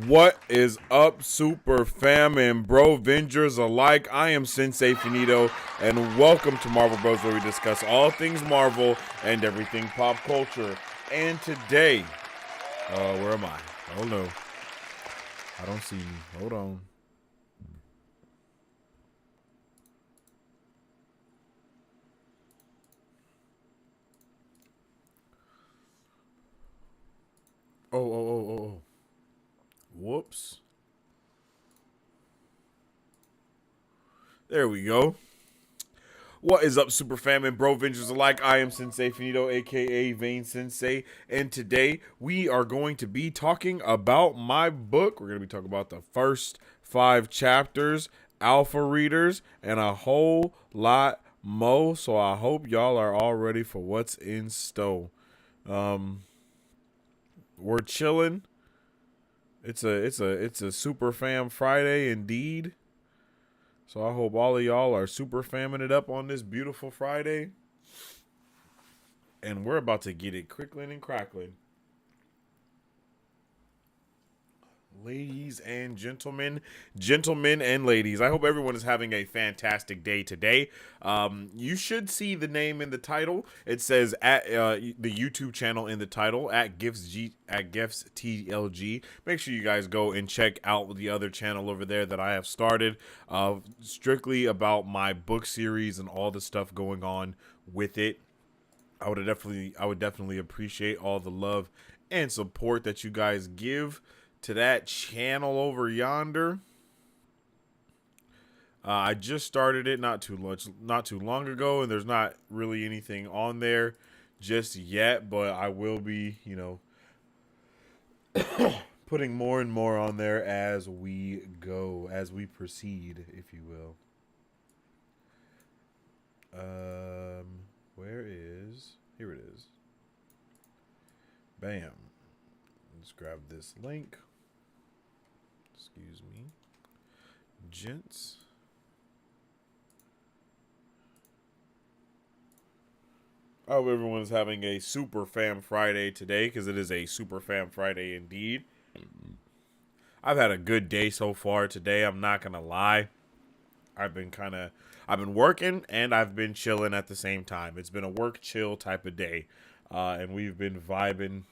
What is up, super fam and Brovengers alike? I am Sensei Finito, and welcome to Marvel Bros, where we discuss all things Marvel and everything pop culture. And today, where am I? Oh no, I don't see you. Hold on. Oh. Whoops. There we go. What is up, super fam and Brovengers alike? I am Sensei Finito, aka Vane Sensei, and today we are going to be talking about my book. We're going to be talking about the first 5 chapters, alpha readers, and a whole lot more. So I hope y'all are all ready for what's in store. We're chilling. It's a super fam Friday indeed. So I hope all of y'all are super famming it up on this beautiful Friday. And we're about to get it crickling and crackling. Ladies and gentlemen and ladies, I hope everyone is having a fantastic day today. You should see the name in the title. It says at the YouTube channel in the title at Gifts TLG. Make sure you guys go and check out the other channel over there that I have started, strictly about my book series and all the stuff going on with it. I would definitely appreciate all the love and support that you guys give to that channel over yonder. I just started it not too long ago, and there's not really anything on there just yet, but I will be, putting more and more on there as we go, as we proceed, if you will. Where is here it is. Bam. Let's grab this link. Excuse me. Gents. I hope everyone's having a super fam Friday today, because it is a super fam Friday indeed. I've had a good day so far today. I'm not gonna lie. I've been working and I've been chilling at the same time. It's been a work chill type of day, and we've been vibing.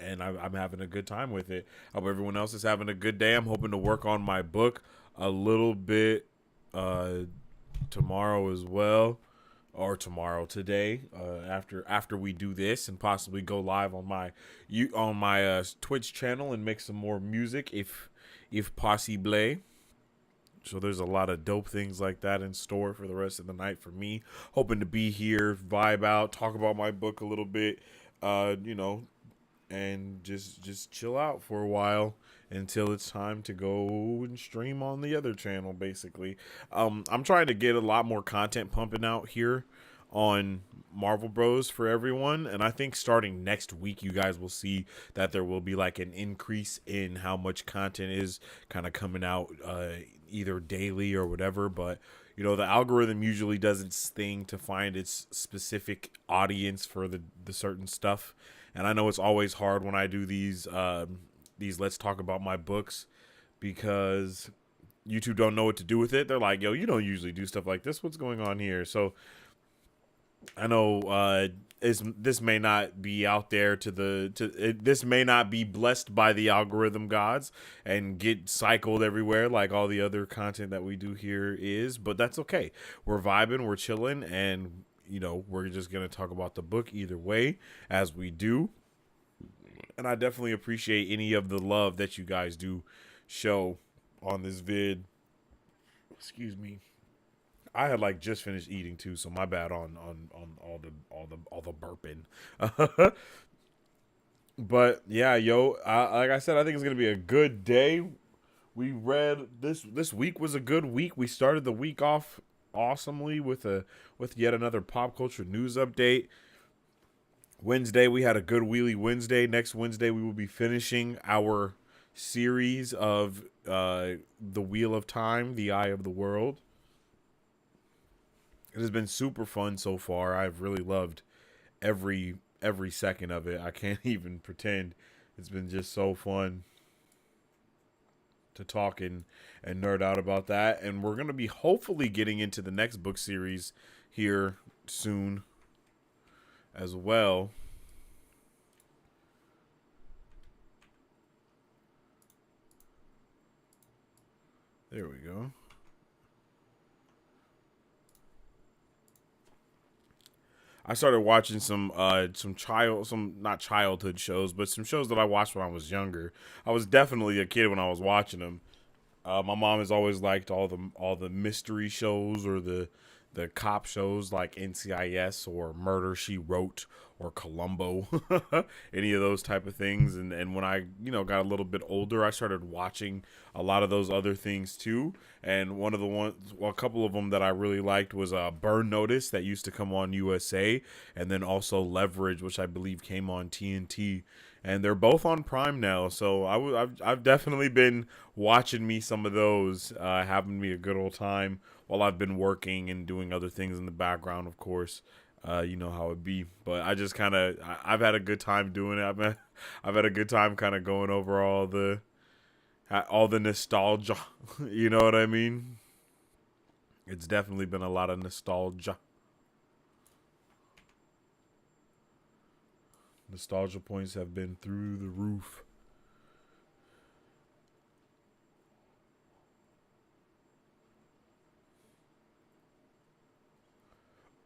And I'm having a good time with it. I hope everyone else is having a good day. I'm hoping to work on my book a little bit tomorrow as well, or today, after we do this, and possibly go live on my Twitch channel and make some more music if possible. So there's a lot of dope things like that in store for the rest of the night for me. Hoping to be here, vibe out, talk about my book a little bit, and just chill out for a while until it's time to go and stream on the other channel, basically. I'm trying to get a lot more content pumping out here on Marvel Bros for everyone, and I think starting next week you guys will see that there will be like an increase in how much content is kind of coming out either daily or whatever. But the algorithm usually does its thing to find its specific audience for the certain stuff. And I know it's always hard when I do these let's talk about my books, because YouTube don't know what to do with it. They're like, yo, you don't usually do stuff like this. What's going on here? So I know this may not be out there this may not be blessed by the algorithm gods and get cycled everywhere like all the other content that we do here is, but that's okay. We're vibing, we're chilling, and we're just gonna talk about the book either way, as we do. And I definitely appreciate any of the love that you guys do show on this vid. Excuse me. I had just finished eating too, so my bad on all the burping. But yeah, yo, like I said, I think it's gonna be a good day. We read this week was a good week. We started the week off awesomely with yet another pop culture news update. Wednesday we had a good Wheelie Wednesday. Next Wednesday we will be finishing our series of the Wheel of Time, the Eye of the World. It has been super fun so far. I've really loved every second of it. I can't even pretend It's been just so fun to talk and nerd out about that. And we're going to be hopefully getting into the next book series here soon as well. There we go. I started watching some not childhood shows, but some shows that I watched when I was younger. I was definitely a kid when I was watching them. My mom has always liked all the mystery shows or the cop shows like NCIS or Murder She Wrote or Columbo, any of those type of things. And when I got a little bit older, I started watching a lot of those other things too. And a couple of them that I really liked was Burn Notice that used to come on USA, and then also Leverage, which I believe came on TNT. And they're both on Prime now, so I've definitely been watching me some of those, having me a good old time while I've been working and doing other things in the background, of course. You know how it be, but I just I've had a good time doing it. I've had a good time kind of going over all the nostalgia. You know what I mean? It's definitely been a lot of nostalgia. Nostalgia points have been through the roof.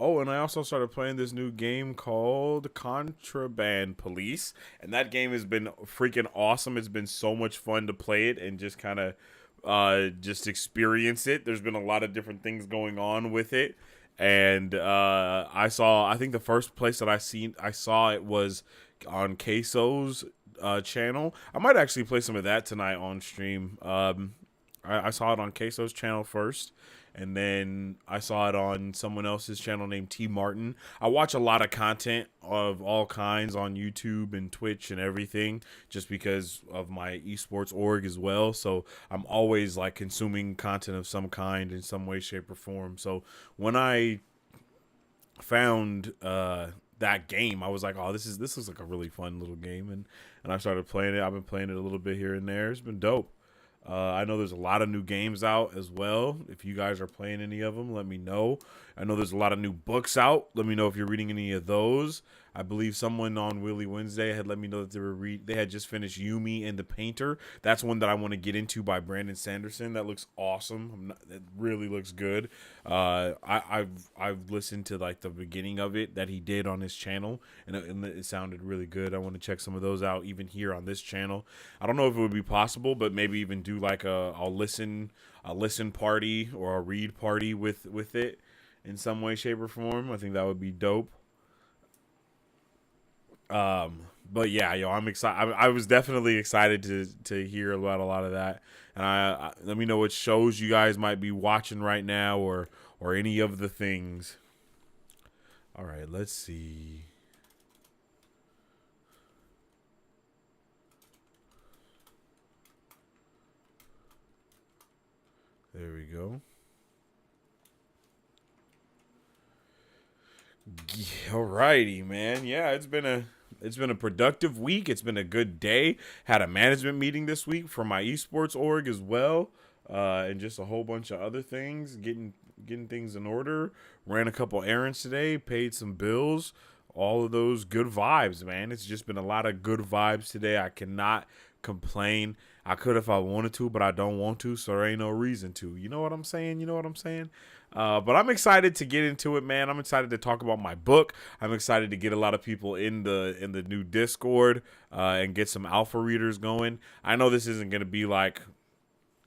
Oh, and I also started playing this new game called Contraband Police, and that game has been freaking awesome. It's been so much fun to play it and just kind of just experience it. There's been a lot of different things going on with it, and I think the first place that I saw it was on Queso's channel. I might actually play some of that tonight on stream. I saw it on Queso's channel first, and then I saw it on someone else's channel named T Martin. I watch a lot of content of all kinds on YouTube and Twitch and everything, just because of my esports org as well. So I'm always like consuming content of some kind in some way, shape, or form. So when I found that game, I was like, oh, this looks like a really fun little game, and I started playing it. I've been playing it a little bit here and there. It's been dope. I know there's a lot of new games out as well. If you guys are playing any of them, let me know. I know there's a lot of new books out. Let me know if you're reading any of those. I believe someone on Willy Wednesday had let me know that they had just finished Yumi and the Painter. That's one that I want to get into by Brandon Sanderson. That looks awesome. It really looks good. I've listened to like the beginning of it that he did on his channel, and it sounded really good. I want to check some of those out even here on this channel. I don't know if it would be possible, but maybe even do like a listen party or a read party with it in some way, shape, or form. I think that would be dope. But yeah, I'm excited. I was definitely excited to hear about a lot of that. And let me know what shows you guys might be watching right now, or any of the things. All right, let's see. There we go. Alrighty, man. Yeah, it's been a productive week. It's been a good day. Had a management meeting this week for my esports org as well, and just a whole bunch of other things. Getting things in order. Ran a couple errands today. Paid some bills. All of those good vibes, man. It's just been a lot of good vibes today. I cannot complain. I could if I wanted to, but I don't want to, so there ain't no reason to. You know what I'm saying? You know what I'm saying? But I'm excited to get into it, man. I'm excited to talk about my book. I'm excited to get a lot of people in the new Discord and get some alpha readers going. I know this isn't going to be like,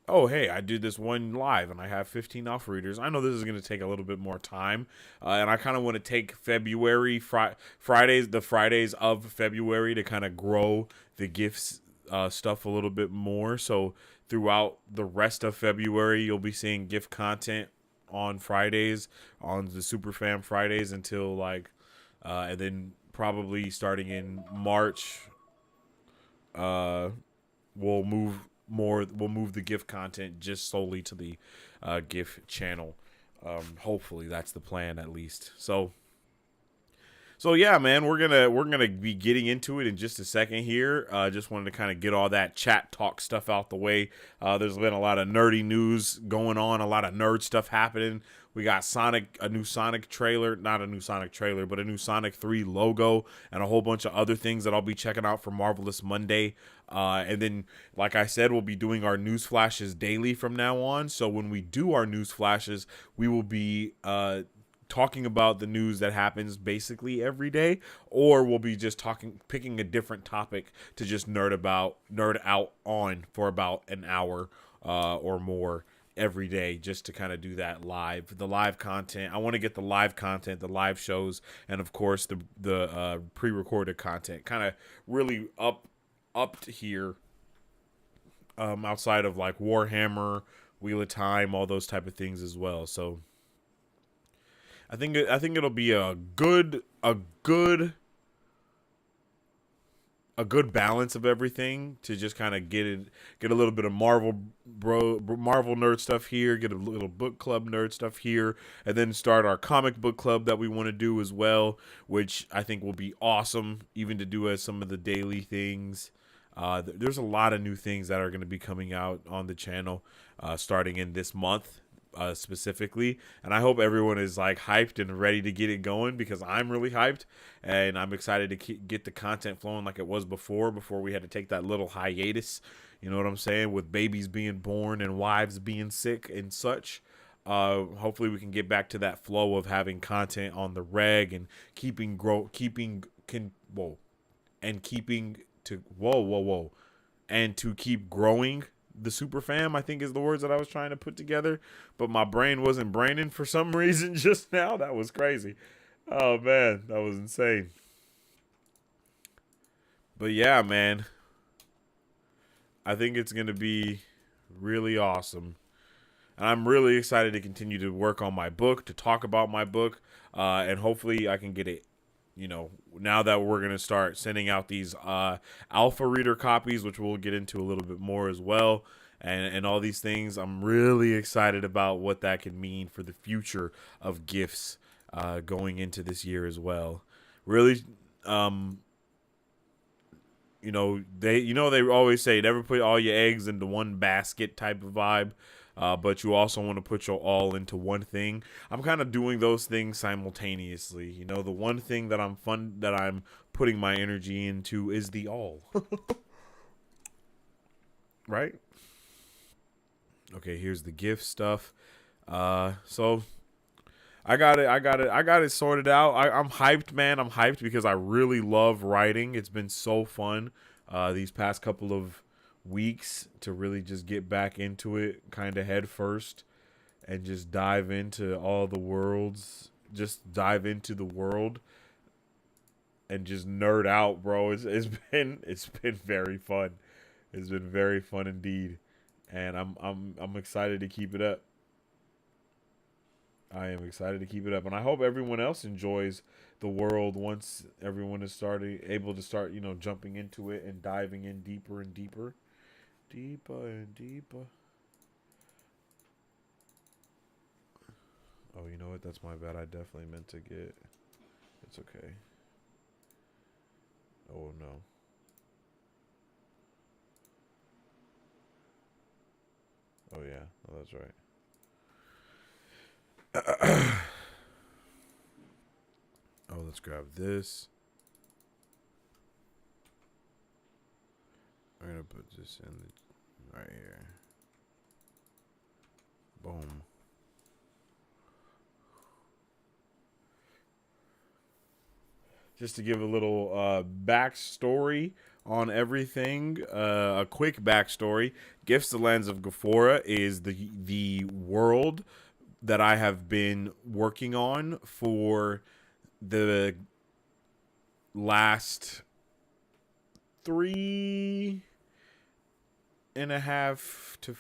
oh, hey, I did this one live and I have 15 alpha readers. I know this is going to take a little bit more time. And I kind of want to take February, the Fridays of February to kind of grow the gifts stuff a little bit more. So throughout the rest of February, you'll be seeing gift content on Fridays, on the Superfam Fridays until like, and then probably starting in March, we'll move the gift content just solely to the gift channel. Hopefully that's the plan at least. So So yeah, man, we're gonna be getting into it in just a second here. Just wanted to kind of get all that chat talk stuff out the way. There's been a lot of nerdy news going on, a lot of nerd stuff happening. We got a new Sonic trailer, not a new Sonic trailer, but a new Sonic 3 logo, and a whole bunch of other things that I'll be checking out for Marvelous Monday. And then, like I said, we'll be doing our news flashes daily from now on. So when we do our news flashes, we will be talking about the news that happens basically every day, or we'll be just picking a different topic to just nerd out on for about an hour or more every day, just to kind of do that the live content. I want to get the live content, the live shows, and of course the pre-recorded content kind of really up to here, outside of like Warhammer, Wheel of Time, all those type of things as well. So I think it'll be a good balance of everything to just kind of get a little bit of Marvel nerd stuff here, get a little book club nerd stuff here, and then start our comic book club that we want to do as well, which I think will be awesome, even to do as some of the daily things. There's a lot of new things that are going to be coming out on the channel starting in this month. Specifically, and I hope everyone is like hyped and ready to get it going, because I'm really hyped and I'm excited to get the content flowing like it was before we had to take that little hiatus, you know what I'm saying, with babies being born and wives being sick and such. Hopefully we can get back to that flow of having content on the reg and keeping to keep growing the super fam, I think is the words that I was trying to put together, but my brain wasn't braining for some reason just now. That was crazy. Oh man, that was insane. But yeah, man, I think it's gonna be really awesome, and I'm really excited to continue to work on my book, to talk about my book, and hopefully I can get it, now that we're going to start sending out these alpha reader copies, which we'll get into a little bit more as well, and all these things. I'm really excited about what that could mean for the future of gifts going into this year as well. Really, they always say never put all your eggs into one basket type of vibe. But you also want to put your all into one thing. I'm kind of doing those things simultaneously. The one thing that I'm putting my energy into is the all. Right? Okay, here's the gift stuff. So I got it sorted out. I'm hyped, man. I'm hyped because I really love writing. It's been so fun these past couple of weeks to really just get back into it kind of head first and just dive into all the worlds, just dive into the world and just nerd out, bro. It's been very fun. It's been very fun indeed, and I'm excited to keep it up. I am excited to keep it up, and I hope everyone else enjoys the world once everyone is able to start, jumping into it and diving in deeper and deeper. Deeper and deeper. Oh, you know what? That's my bad. I definitely meant to get. It's okay. Oh, no. Oh, yeah. Oh, that's right. Oh, let's grab this. I'm going to put this in right here. Boom. Just to give a little backstory on everything, a quick backstory. Gifts the Lands of Ghaffora is the world that I have been working on for the last 3.5 to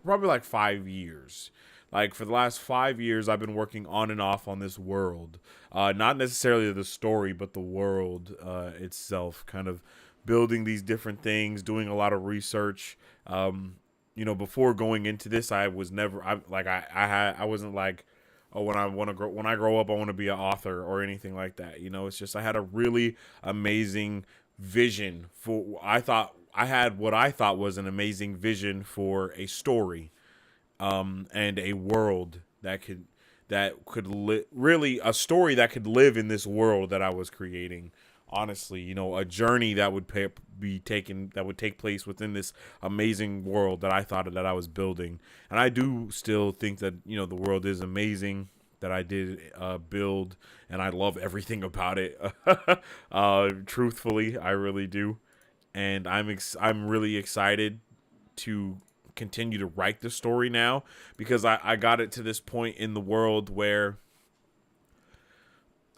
probably like 5 years. Like for the last 5 years, I've been working on and off on this world. Not necessarily the story, but the world itself. Kind of building these different things, doing a lot of research. Before going into this, I was never. I wasn't like oh, when I grow up, I want to be an author or anything like that. You know, it's just I had a really amazing vision for. I had what I thought was an amazing vision for a story, and a world really a story that could live in this world that I was creating. Honestly, you know, a journey that would take place within this amazing world that I thought that I was building. And I do still think that, you know, the world is amazing that I did build, and I love everything about it. Truthfully, I really do, and I'm really excited to continue to write the story now, because I got it to this point in the world where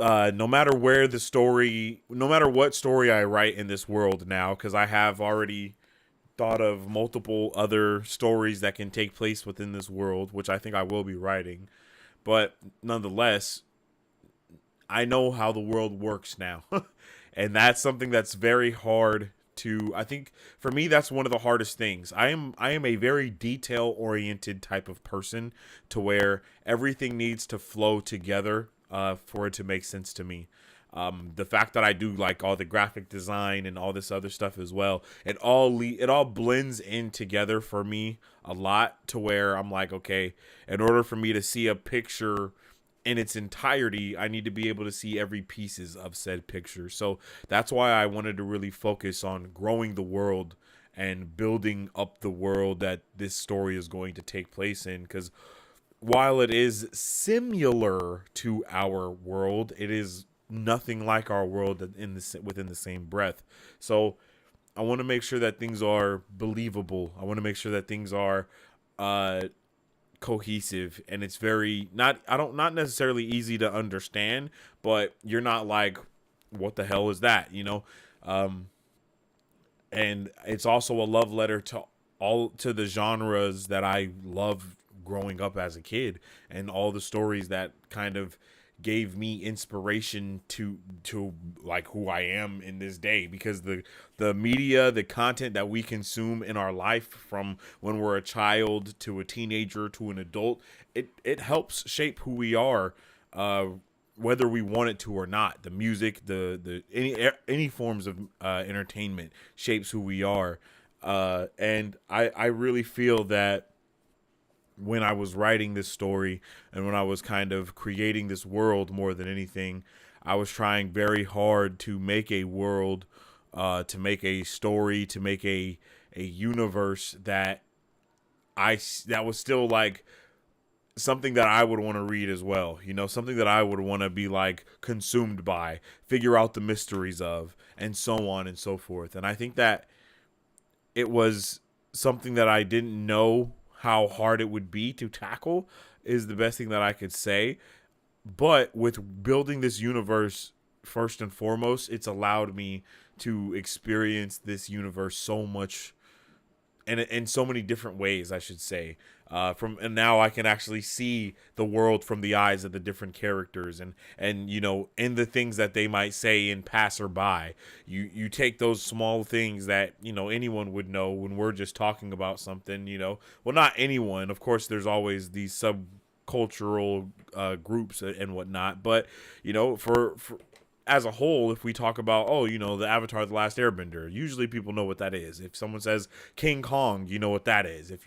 no matter what story I write in this world now, because I have already thought of multiple other stories that can take place within this world, which I think I will be writing. But nonetheless, I know how the world works now. And that's something that's very hard to, I think for me that's one of the hardest things. I am a very detail oriented type of person, to where everything needs to flow together for it to make sense to me. The fact that I do like all the graphic design and all this other stuff as well, it all blends in together for me a lot, to where I'm like, okay, in order for me to see a picture in its entirety, I need to be able to see every pieces of said picture. So that's why I wanted to really focus on growing the world and building up the world that this story is going to take place in, because while it is similar to our world, it is nothing like our world within the same breath. So I want to make sure that things are believable. I want to make sure that things are uh, cohesive, and it's very not necessarily easy to understand, but you're not like, what the hell is that, you know? And it's also a love letter to the genres that I love growing up as a kid, and all the stories that kind of gave me inspiration to like who I am in this day, because the media, the content that we consume in our life, from when we're a child to a teenager to an adult, it helps shape who we are, whether we want it to or not. The music, the any forms of entertainment shapes who we are, and I really feel that when I was writing this story, and when I was kind of creating this world more than anything, I was trying very hard to make a world, to make a story, to make a universe that was still like something that I would want to read as well. You know, something that I would want to be like consumed by, figure out the mysteries of, and so on and so forth. And I think that it was something that I didn't know how hard it would be to tackle, is the best thing that I could say. But with building this universe, first and foremost, it's allowed me to experience this universe so much, and in so many different ways, I should say. And now I can actually see the world from the eyes of the different characters, and you know, in the things that they might say in passerby. You take those small things that, you know, anyone would know when we're just talking about something. You know, well, not anyone, of course. There's always these subcultural groups and whatnot, but you know, for as a whole, if we talk about, oh, you know, the Avatar: The Last Airbender, usually people know what that is. If someone says King Kong, you know what that is. If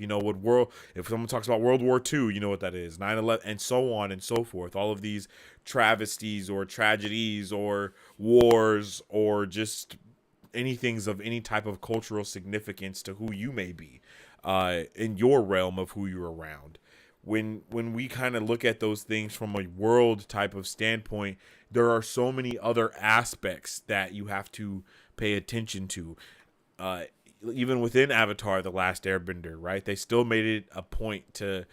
someone talks about World War II, you know what that is. 9/11, and so on and so forth. All of these travesties or tragedies or wars or just anything's of any type of cultural significance to who you may be, in your realm of who you're around. When we kind of look at those things from a world type of standpoint, there are so many other aspects that you have to pay attention to. Even within Avatar: The Last Airbender, right? They still made it a point to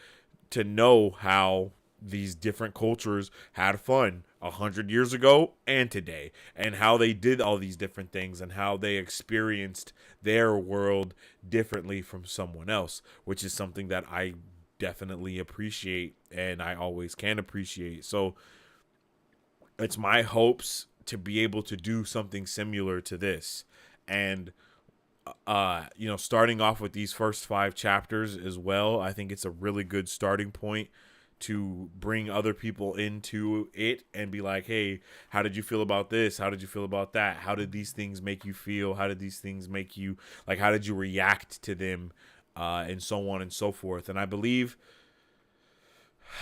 know how these different cultures had fun 100 years ago and today, and how they did all these different things, and how they experienced their world differently from someone else, which is something that I definitely appreciate, and I always can appreciate. So it's my hopes to be able to do something similar to this. And you know, starting off with these first 5 chapters as well, I think it's a really good starting point to bring other people into it and be like, hey, how did you feel about this? How did you feel about that? How did these things make you feel? How did these things make you, like, how did you react to them? And so on and so forth. And I believe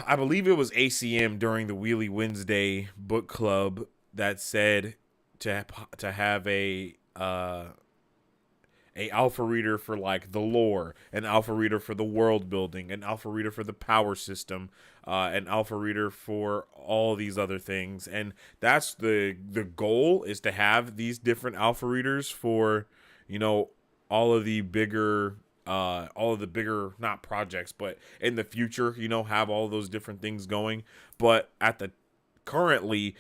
it was ACM during the Wheelie Wednesday book club that said to have a alpha reader for like the lore, an alpha reader for the world building, an alpha reader for the power system, an alpha reader for all these other things. And that's the goal, is to have these different alpha readers for, you know, all of the bigger not projects, but in the future, you know, have all those different things going. But at the currently,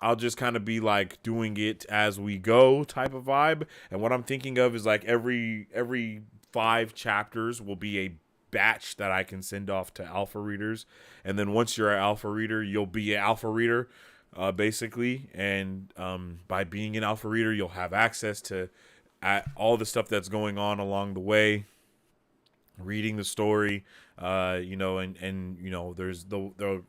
I'll just kind of be like doing it as we go type of vibe. And what I'm thinking of is like every 5 chapters will be a batch that I can send off to alpha readers. And then once you're an alpha reader, you'll be an alpha reader, basically. And by being an alpha reader, you'll have access to all the stuff that's going on along the way, reading the story, you know, and you know,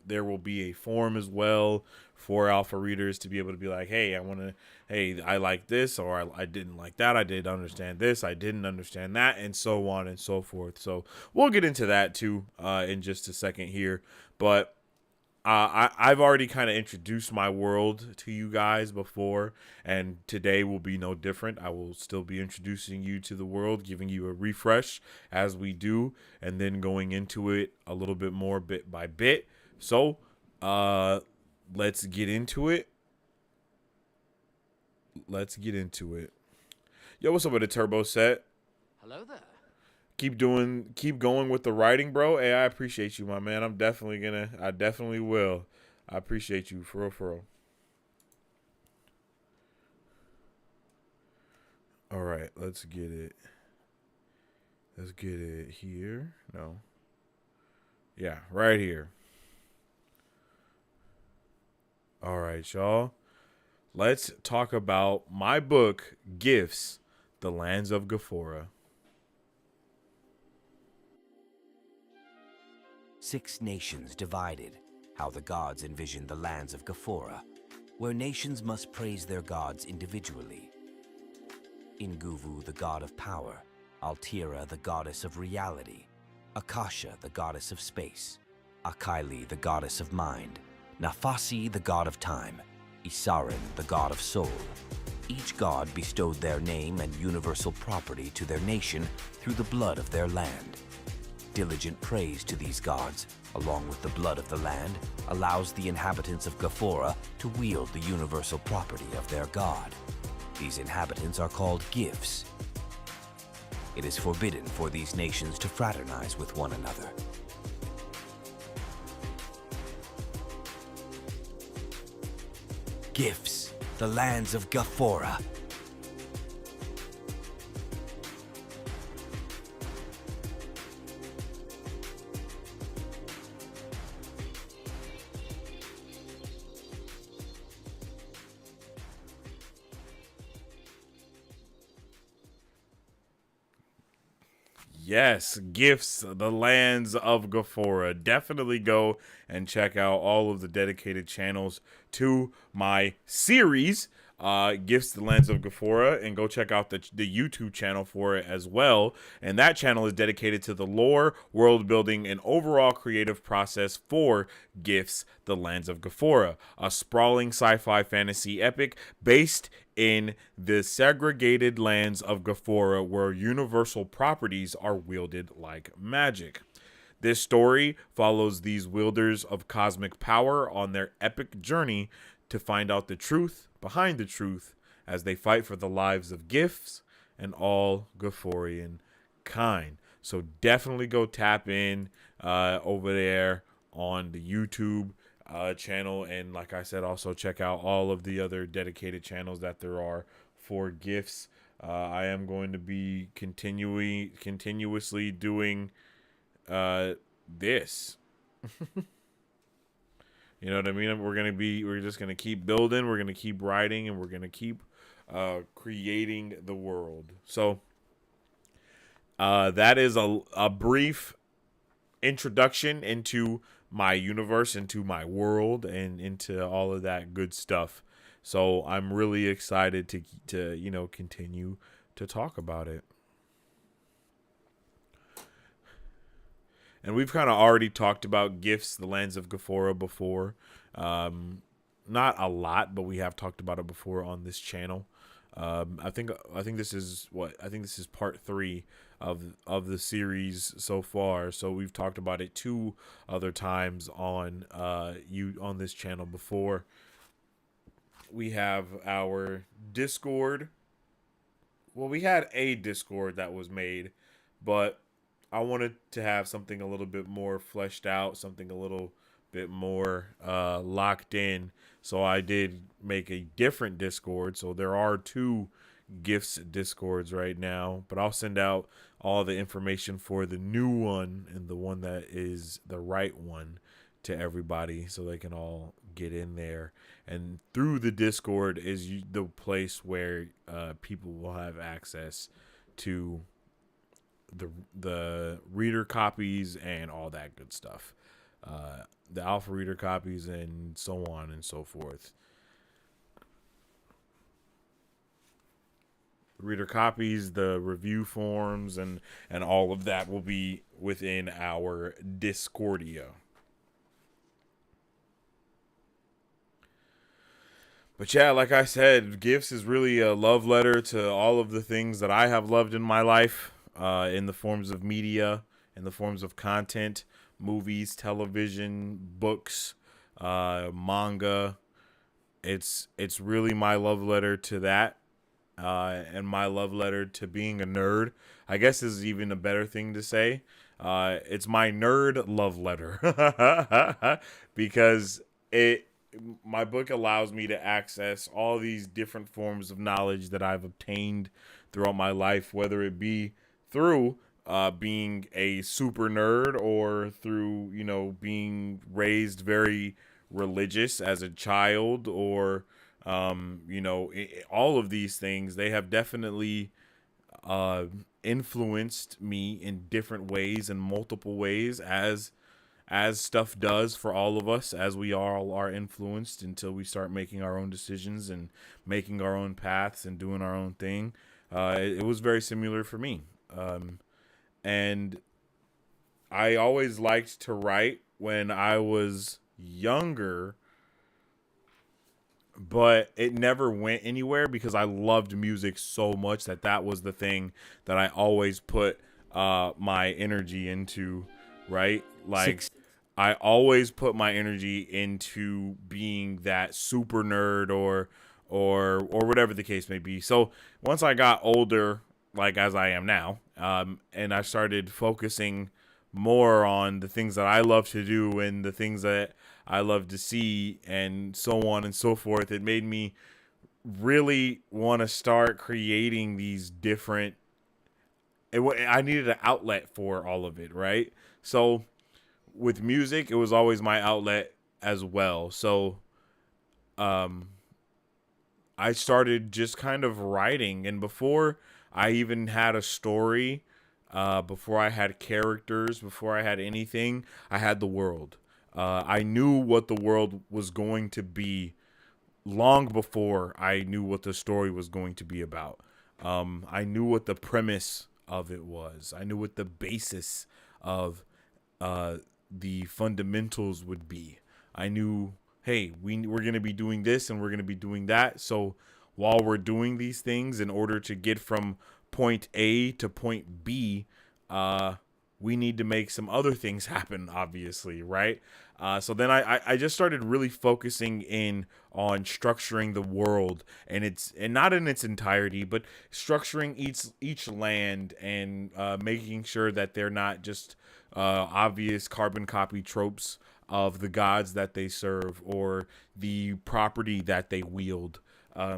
there will be a forum as well for alpha readers to be able to be like, hey, I like this, or I didn't like that, I did understand this, I didn't understand that, and so on and so forth. So we'll get into that too in just a second here. But I've already kind of introduced my world to you guys before, and today will be no different. I will still be introducing you to the world, giving you a refresh as we do, and then going into it a little bit more bit by bit. So, let's get into it. Yo, what's up with the turbo set? Hello there. Keep going with the writing, bro. Hey, I appreciate you, my man. I definitely will. I appreciate you, for real. All right, let's get it here. No. Yeah, right here. All right, y'all. Let's talk about my book, Gifts, The Lands of Ghaffora. 6 nations divided, how the gods envisioned the lands of Ghaffora, where nations must praise their gods individually. Inguvu, the god of power, Altira, the goddess of reality, Akasha, the goddess of space, Akaili, the goddess of mind, Nafasi, the god of time, Isarin, the god of soul. Each god bestowed their name and universal property to their nation through the blood of their land. Diligent praise to these gods, along with the blood of the land, allows the inhabitants of Ghaffora to wield the universal property of their god. These inhabitants are called gifts. It is forbidden for these nations to fraternize with one another. Gifts, the lands of Ghaffora. Yes, Gifts, the Lands of Ghaffora. Definitely go and check out all of the dedicated channels to my series, Gifts, the Lands of Ghaffora, and go check out the YouTube channel for it as well. And that channel is dedicated to the lore, world building, and overall creative process for Gifts, the Lands of Ghaffora, a sprawling sci-fi fantasy epic based in the segregated lands of Ghaffora, where universal properties are wielded like magic. This story follows these wielders of cosmic power on their epic journey to find out the truth behind the truth as they fight for the lives of gifts and all Ghafforian kind. So definitely go tap in over there on the YouTube channel, and like I said, also check out all of the other dedicated channels that there are for Gifts. I am going to be continuously doing this. You know what I mean? We're just gonna keep building, we're gonna keep writing, and we're gonna keep creating the world. So that is a brief introduction into my universe, into my world, and into all of that good stuff. So I'm really excited to continue to talk about it. And we've kind of already talked about gifts, the lands of Ghaforra before. Not a lot, but we have talked about it before on this channel. I think this is part 3 of the series so far. So we've talked about it 2 other times on this channel before. We have our Discord. Well, we had a Discord that was made, but I wanted to have something a little bit more fleshed out, something a little bit more locked in. So I did make a different Discord. So there are 2 gifts Discords right now, but I'll send out all the information for the new one and the one that is the right one to everybody so they can all get in there. And through the Discord is the place where people will have access to the reader copies and all that good stuff, the alpha reader copies and so on and so forth. Reader copies, the review forms, and all of that will be within our Discordia. But yeah, like I said, gifts is really a love letter to all of the things that I have loved in my life, in the forms of media, in the forms of content, movies, television, books, manga. It's really my love letter to that, and my love letter to being a nerd. I guess is even a better thing to say. It's my nerd love letter because my book allows me to access all these different forms of knowledge that I've obtained throughout my life, whether it be through being a super nerd or through, being raised very religious as a child, or, all of these things. They have definitely influenced me in different ways, in multiple ways, as stuff does for all of us, as we all are influenced until we start making our own decisions and making our own paths and doing our own thing. It was very similar for me. And I always liked to write when I was younger, but it never went anywhere because I loved music so much that was the thing that I always put my energy into, right? Like, I always put my energy into being that super nerd or whatever the case may be. So once I got older, like as I am now, and I started focusing more on the things that I love to do and the things that I love to see and so on and so forth, it made me really want to start creating these different. I needed an outlet for all of it, right? So with music, it was always my outlet as well. So I started just kind of writing, and before I even had a story, before I had characters, before I had anything, I had the world. I knew what the world was going to be long before I knew what the story was going to be about. I knew what the premise of it was. I knew what the basis of the fundamentals would be. I knew, hey, we're going to be doing this and we're going to be doing that. So while we're doing these things, in order to get from point A to point B, we need to make some other things happen, obviously, right? So then I just started really focusing in on structuring the world, and not in its entirety, but structuring each land and making sure that they're not just obvious carbon copy tropes of the gods that they serve or the property that they wield. I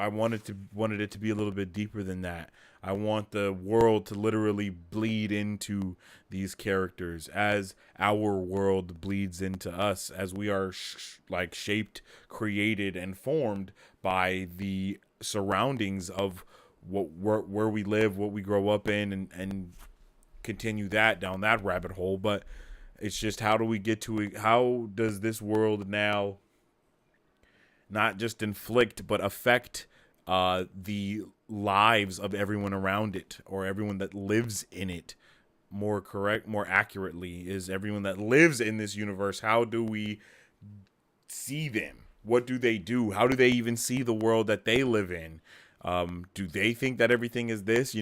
wanted it to be a little bit deeper than that. I want the world to literally bleed into these characters as our world bleeds into us, as we are shaped, created, and formed by the surroundings of where we live, what we grow up in, and continue that down that rabbit hole, but it's just how do we get to it? How does this world now not just inflict but affect the lives of everyone around it, or everyone that lives in it? More accurately, is everyone that lives in this universe, how do we see them? What do they do? How do they even see the world that they live in? Do they think that everything is this,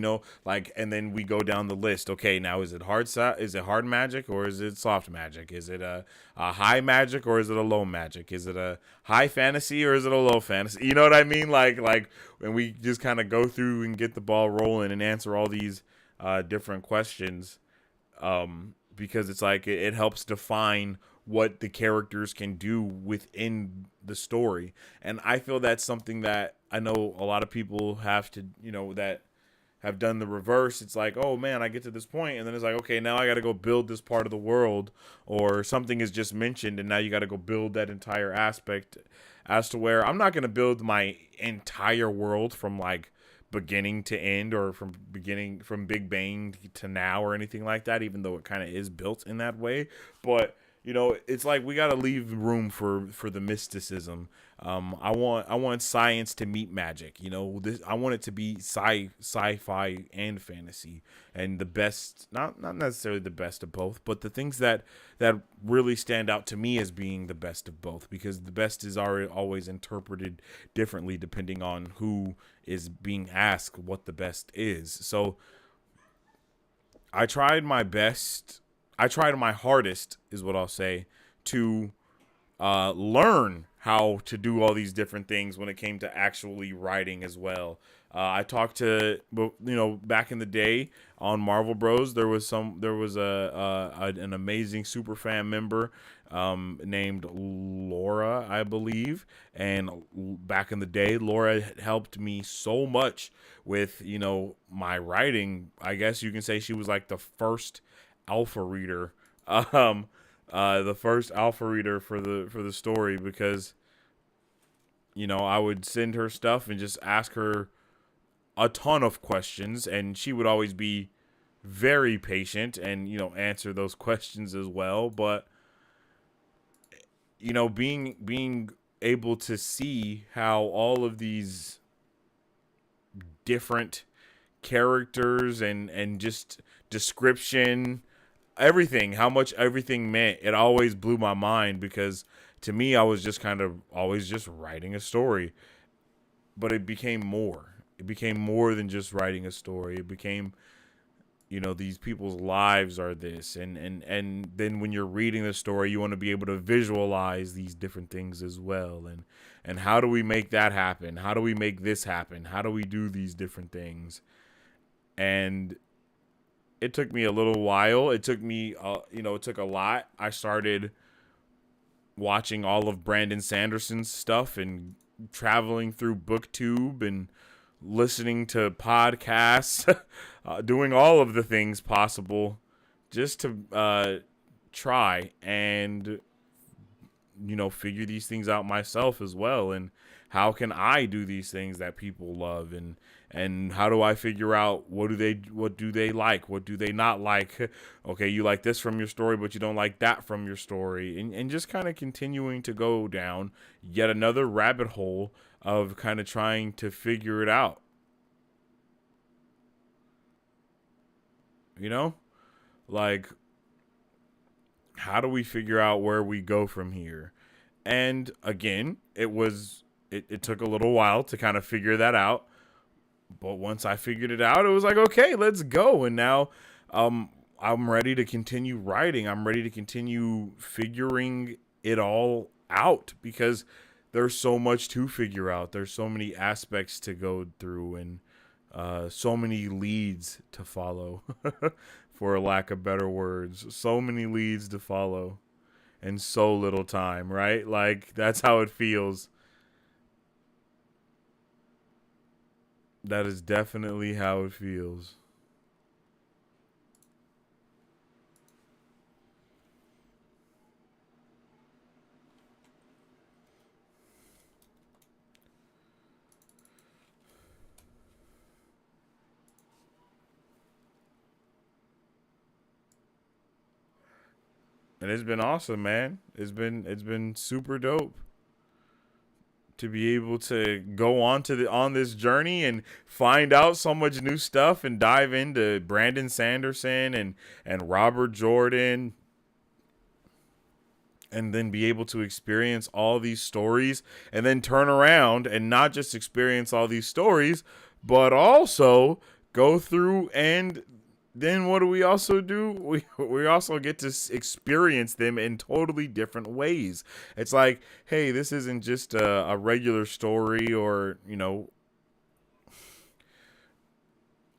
like, and then we go down the list. Okay, now is it hard magic, or is it soft magic? Is it a high magic, or is it a low magic? Is it a high fantasy, or is it a low fantasy? You know what I mean? Like when we just kind of go through and get the ball rolling and answer all these different questions, because it's like it helps define what the characters can do within the story. And I feel that's something that I know a lot of people have to, that have done the reverse. It's like, oh man, I get to this point, and then it's like, okay, now I got to go build this part of the world, or something is just mentioned, and now you got to go build that entire aspect, as to where I'm not going to build my entire world from like beginning to end, or from Big Bang to now, or anything like that, even though it kind of is built in that way. But it's like we gotta leave room for the mysticism. I want science to meet magic. I want it to be sci-fi and fantasy, and the best, not necessarily the best of both, but the things that really stand out to me as being the best of both, because the best is always interpreted differently depending on who is being asked what the best is. So I tried my best. I tried my hardest, is what I'll say, to learn how to do all these different things when it came to actually writing as well. I talked to, back in the day on Marvel Bros, there was an amazing super fan member named Laura, I believe. And back in the day, Laura helped me so much with, my writing. I guess you can say she was like the first alpha reader, the first alpha reader for the story, because I would send her stuff and just ask her a ton of questions, and she would always be very patient and answer those questions as well. But being able to see how all of these different characters and just description, everything, how much everything meant, it always blew my mind, because to me, I was just kind of always just writing a story. But it became more. It became more than just writing a story. It became, these people's lives are this. And then when you're reading the story, you want to be able to visualize these different things as well. And how do we make that happen? How do we make this happen? How do we do these different things? And it took me a little while. It took me, it took a lot. I started watching all of Brandon Sanderson's stuff and traveling through BookTube and listening to podcasts, doing all of the things possible just to try and, figure these things out myself as well. And how can I do these things that people love? And how do I figure out what do they like? What do they not like? Okay, you like this from your story, but you don't like that from your story. And just kind of continuing to go down yet another rabbit hole of kind of trying to figure it out. Like, how do we figure out where we go from here? And again, it took a little while to kind of figure that out. But once I figured it out, it was like, okay, let's go. And now I'm ready to continue writing. I'm ready to continue figuring it all out, because there's so much to figure out. There's so many aspects to go through, and so many leads to follow, for lack of better words. So many leads to follow and so little time, right? Like, that's how it feels. That is definitely how it feels. And it's been awesome, man. It's been super dope to be able to go on this journey and find out so much new stuff and dive into Brandon Sanderson and Robert Jordan, and then be able to experience all these stories and then turn around and not just experience all these stories, but also go through, and then what do we also do? We also get to experience them in totally different ways. It's like, hey, this isn't just a regular story, or, you know,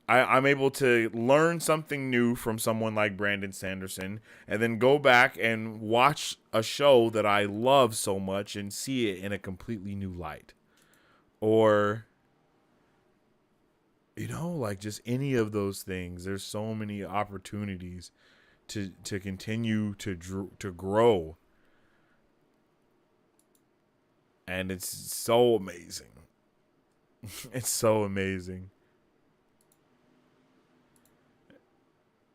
I'm able to learn something new from someone like Brandon Sanderson, and then go back and watch a show that I love so much and see it in a completely new light. Or, you know, like just any of those things. There's so many opportunities to continue to grow. And it's so amazing. It's so amazing.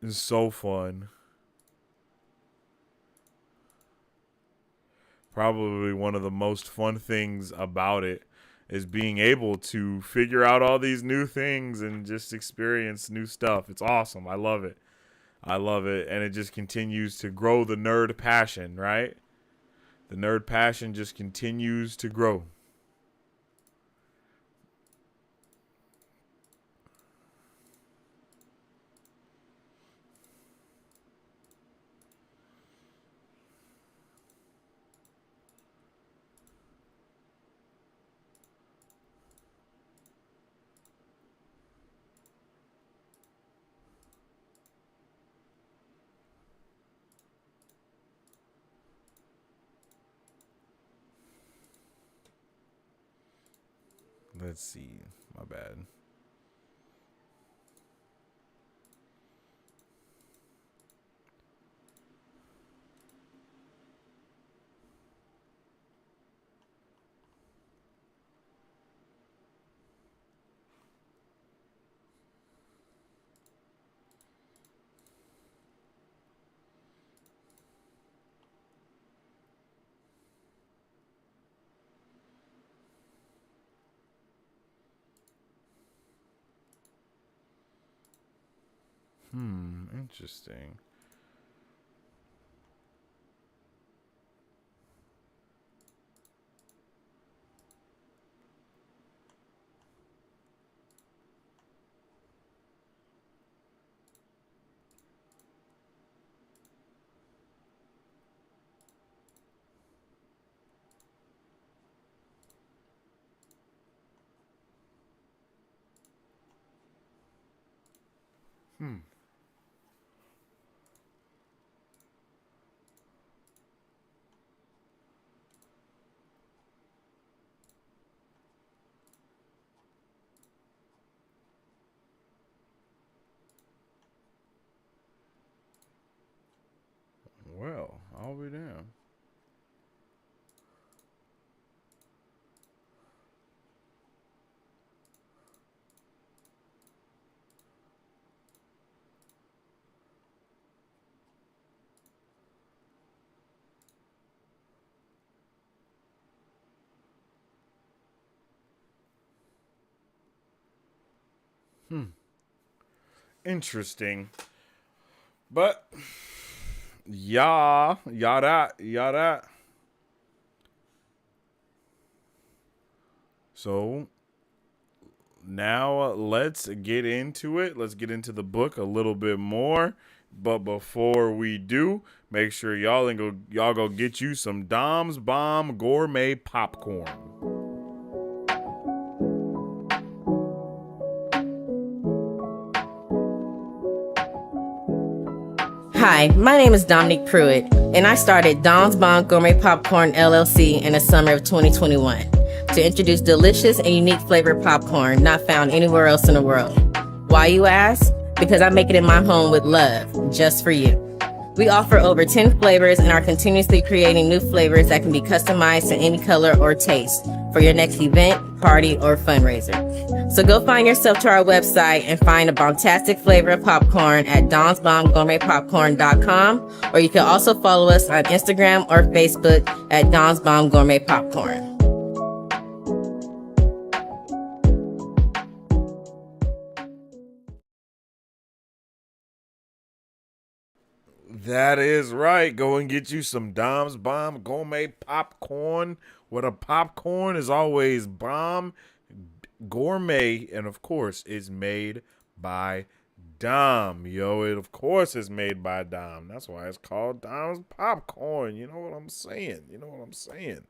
It's so fun. Probably one of the most fun things about it is being able to figure out all these new things and just experience new stuff. It's awesome. I love it. I love it. And it just continues to grow the nerd passion, right? The nerd passion just continues to grow. Let's see. My bad. Interesting. Well, I'll be damned. Interesting. But yeah, yada. So now let's get into it. Let's get into the book a little bit more. But before we do, make sure y'all go get you some Dom's Bomb gourmet popcorn. Hi, my name is Dominique Pruitt, and I started Dom's Bomb Gourmet Popcorn LLC in the summer of 2021 to introduce delicious and unique flavored popcorn not found anywhere else in the world. Why, you ask? Because I make it in my home with love, just for you. We offer over 10 flavors and are continuously creating new flavors that can be customized to any color or taste, for your next event, party, or fundraiser. So go find yourself to our website and find a bombastic flavor of popcorn at donsbombgourmetpopcorn.com, or you can also follow us on Instagram or Facebook at Don's Bomb Gourmet Popcorn. That is right. Go and get you some Dom's Bomb Gourmet Popcorn. What a popcorn is always bomb, gourmet, and of course is made by Dom. Yo, it of course is made by Dom. That's why it's called Dom's Popcorn. You know what I'm saying? You know what I'm saying?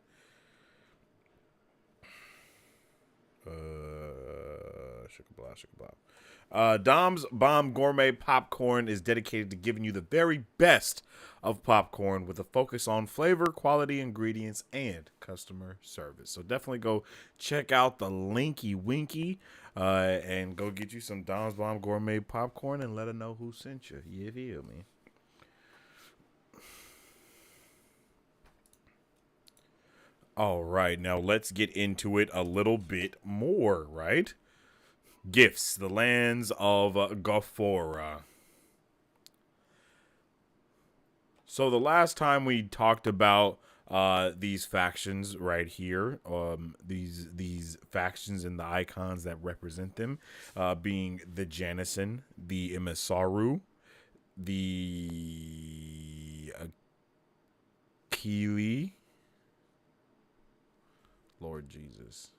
Sugar blah. Dom's Bomb Gourmet Popcorn is dedicated to giving you the very best of popcorn with a focus on flavor, quality, ingredients, and customer service. So definitely go check out the Linky Winky and go get you some Dom's Bomb Gourmet Popcorn and let her know who sent you. You feel me? All right, now let's get into it a little bit more, right? Gifts, the lands of Gafora. So the last time we talked about these factions right here, these factions and the icons that represent them, being the Janison, the Imisaru, the Akili, Lord Jesus.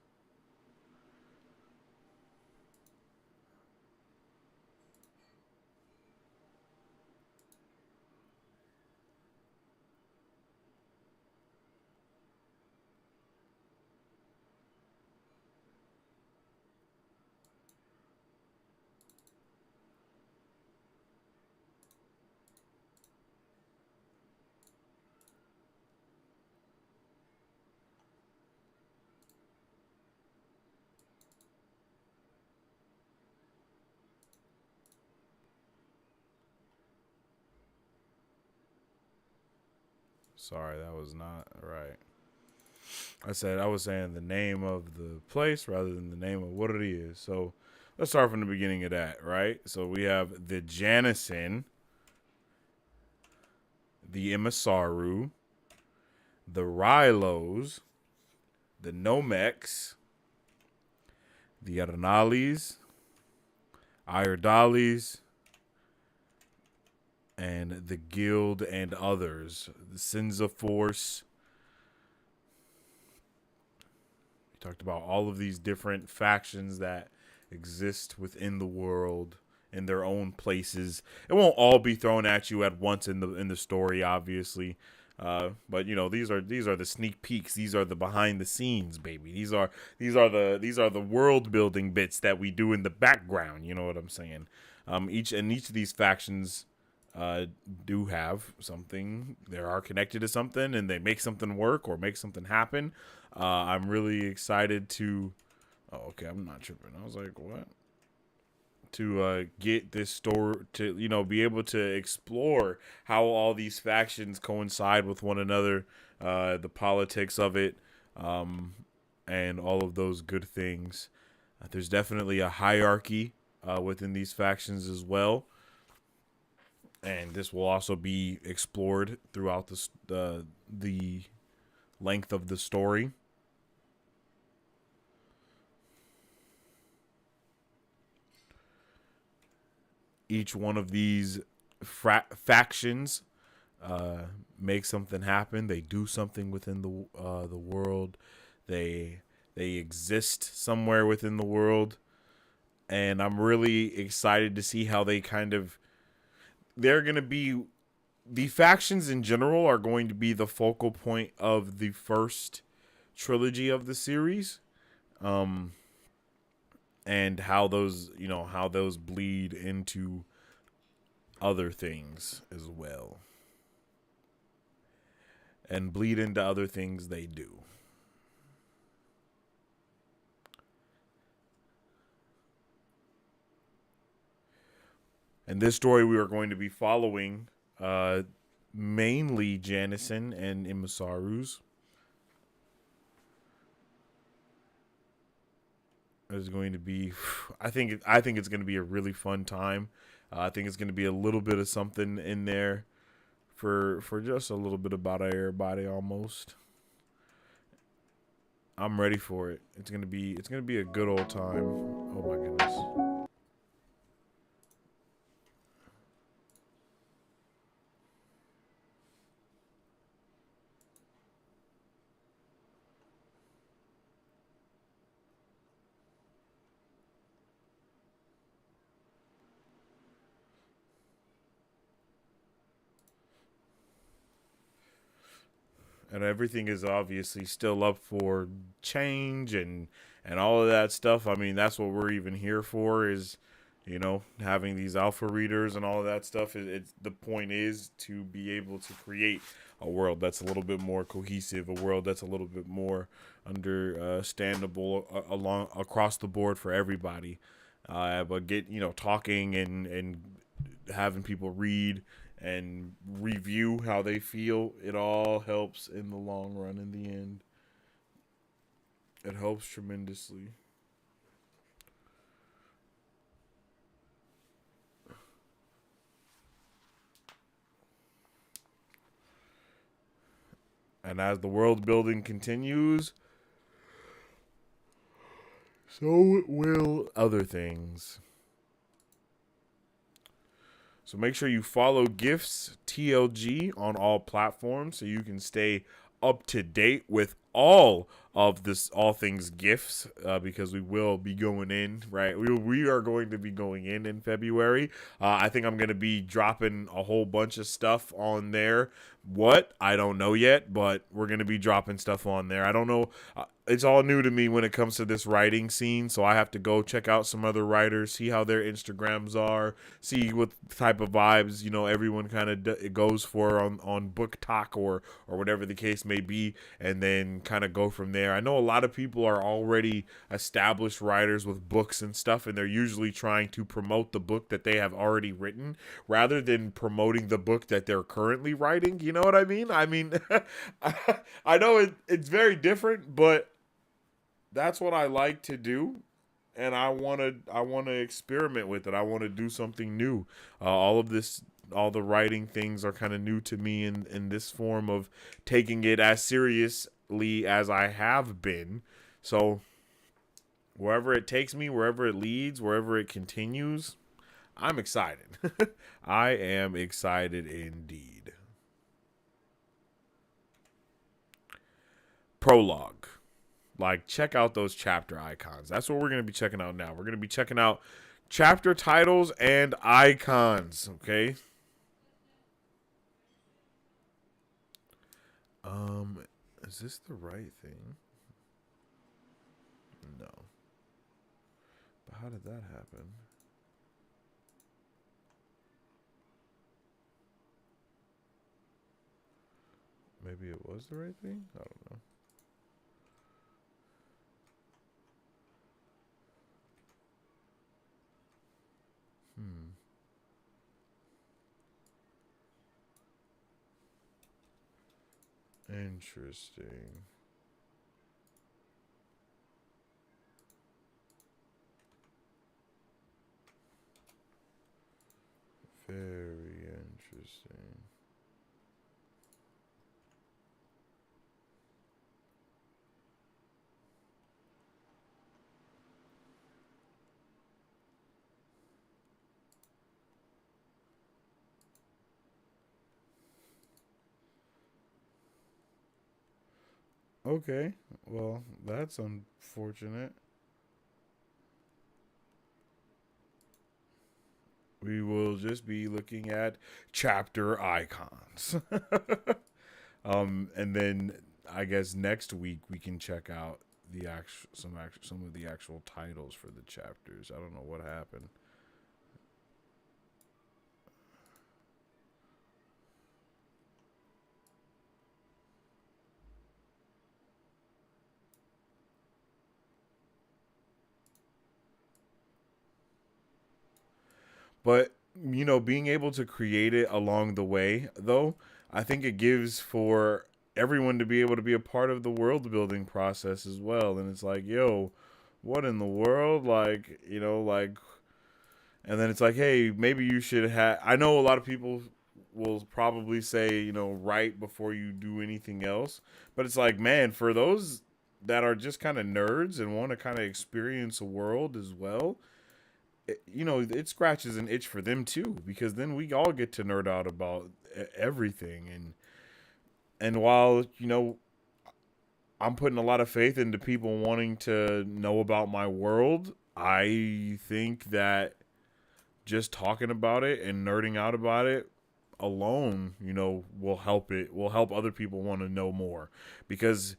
Sorry, that was not right. I was saying the name of the place rather than the name of what it is. So let's start from the beginning of that, right? So we have the Janison, the Imisaru, the Rylos, the Nomex, the Arnalis, Iordalis, and the Guild and others. The Sins of Force. We talked about all of these different factions that exist within the world in their own places. It won't all be thrown at you at once in the story, obviously. But you know, these are the sneak peeks. These are the behind the scenes, baby. These are the world building bits that we do in the background. You know what I'm saying? Each of these factions do have something. They are connected to something, and they make something work or make something happen. I'm really excited to. Oh, okay. I'm not tripping. I was like, what? To get this story to be able to explore how all these factions coincide with one another, the politics of it, and all of those good things. There's definitely a hierarchy within these factions as well. And this will also be explored throughout the length of the story. Each one of these factions make something happen. They do something within the world. They exist somewhere within the world, and I'm really excited to see how they they're going to be, the factions in general are going to be the focal point of the first trilogy of the series. And how those bleed into other things as well. And bleed into other things they do. In this story, we are going to be following mainly Janison and Imisarus. is going to be, I think it's going to be a really fun time. I think it's going to be a little bit of something in there for just a little bit about everybody almost. I'm ready for it. It's gonna be a good old time. Oh my goodness. And everything is obviously still up for change and all of that stuff. I mean, that's what we're even here for, is, you know, having these alpha readers and all of that stuff. It's the point is to be able to create a world that's a little bit more cohesive, a world that's a little bit more understandable along across the board for everybody. But get, you know, talking and having people read and review how they feel, it all helps in the long run. In the end, it helps tremendously. And as the world building continues, so will other things. So make sure you follow Gifts TLG on all platforms so you can stay up to date with all of this, all things gifts, because we will be going in, right? We are going to be going in February. I think I'm going to be dropping a whole bunch of stuff on there. What? I don't know yet, but we're going to be dropping stuff on there. I don't know. It's all new to me when it comes to this writing scene, so I have to go check out some other writers, see how their Instagrams are, see what type of vibes, you know, everyone kind of it goes for on Book Talk or whatever the case may be, and then kind of go from there. I know a lot of people are already established writers with books and stuff, and they're usually trying to promote the book that they have already written rather than promoting the book that they're currently writing. You know what I mean? I mean, I know it's very different, but that's what I like to do, and I want to experiment with it. I want to do something new. All the writing things are kind of new to me in this form of taking it as seriously as I have been. So wherever it takes me, wherever it leads, wherever it continues, I'm excited. I am excited indeed. Prologue. Like, check out those chapter icons. That's what we're going to be checking out now. We're going to be checking out chapter titles and icons, okay? Is this the right thing? No. But how did that happen? Maybe it was the right thing? I don't know. Interesting. Very interesting. Okay, well, that's unfortunate. We will just be looking at chapter icons. And then I guess next week we can check out the some of the actual titles for the chapters. I don't know what happened. But, you know, being able to create it along the way, though, I think it gives for everyone to be able to be a part of the world building process as well. And it's like, yo, what in the world? Like, you know, like, and then it's like, hey, maybe you should have. I know a lot of people will probably say, you know, write before you do anything else. But it's like, man, for those that are just kind of nerds and want to kind of experience a world as well, you know, it scratches an itch for them too, because then we all get to nerd out about everything. And while, you know, I'm putting a lot of faith into people wanting to know about my world, I think that just talking about it and nerding out about it alone, you know, will help other people want to know more, because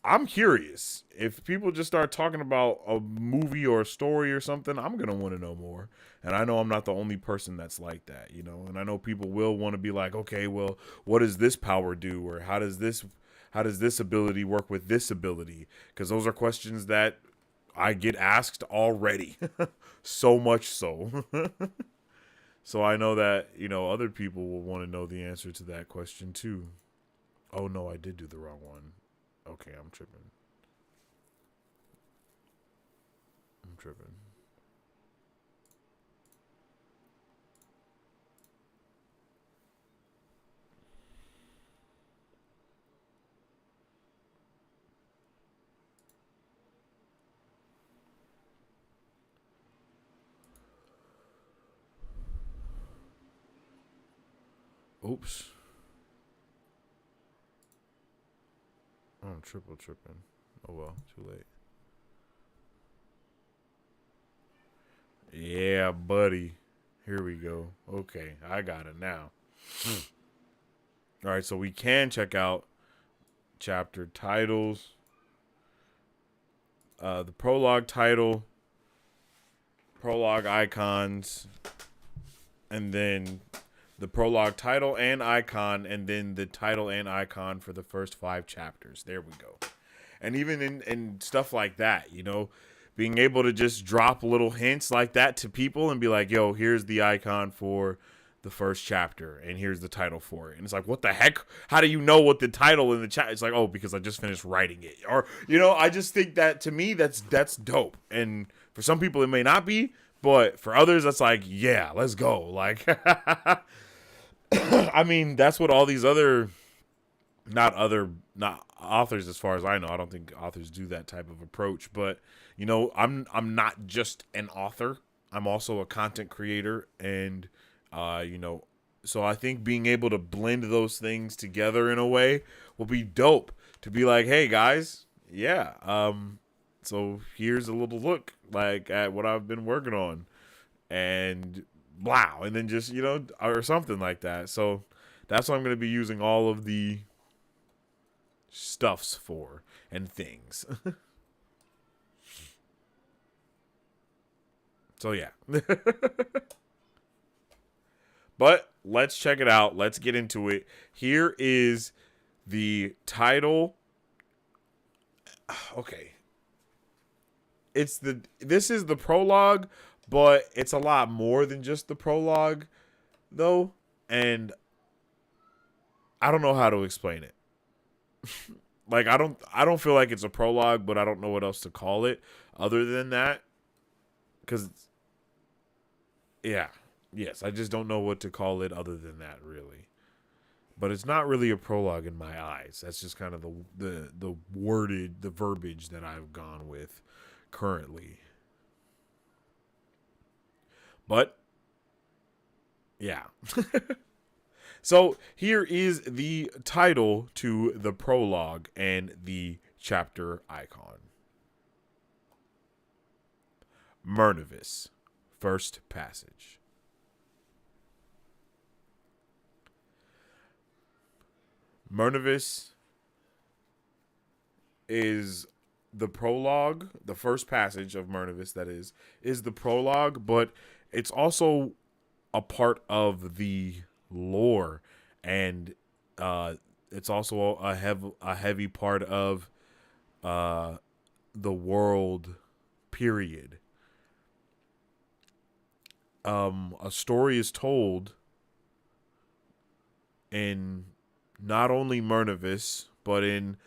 I'm curious. If people just start talking about a movie or a story or something, I'm going to want to know more. And I know I'm not the only person that's like that, you know. And I know people will want to be like, "Okay, well, what does this power do, or how does this ability work with this ability?" Cuz those are questions that I get asked already. So much so. So I know that, you know, other people will want to know the answer to that question too. Oh no, I did do the wrong one. Okay, I'm tripping. I'm tripping. Oops. I'm triple tripping. Oh well, too late. Yeah, buddy. Here we go. Okay, I got it now. All right, so we can check out chapter titles, the prologue title, prologue icons, and then the prologue title and icon, and then the title and icon for the first 5 chapters. There we go. And even in stuff like that, you know, being able to just drop little hints like that to people and be like, yo, here's the icon for the first chapter and here's the title for it. And it's like, what the heck? How do you know what the title in the chat? It's like, oh, because I just finished writing it. Or, you know, I just think that, to me, that's dope. And for some people it may not be, but for others that's like, yeah, let's go. Like, I mean, that's what all these other not authors, as far as I know. I don't think authors do that type of approach, but you know, I'm not just an author. I'm also a content creator, and you know, so I think being able to blend those things together in a way will be dope. To be like, hey guys, yeah, so here's a little look like at what I've been working on, and wow, and then just, you know, or something like that. So that's what I'm going to be using all of the stuffs for and things. So yeah. But let's check it out. Let's get into it. Here is the title. Okay. This is the prologue, but it's a lot more than just the prologue though, and I don't know how to explain it. Like, I don't feel like it's a prologue, but I don't know what else to call it other than that. Cuz yeah. Yes, I just don't know what to call it other than that, really. But it's not really a prologue in my eyes. That's just kind of the verbiage that I've gone with currently. But yeah. So here is the title to the prologue and the chapter icon. Murnivis, first passage. Murnivis is the prologue, the first passage of Murnivis, that is the prologue, but it's also a part of the lore, and it's also a heavy part of the world, period. A story is told in not only Murnivis, but in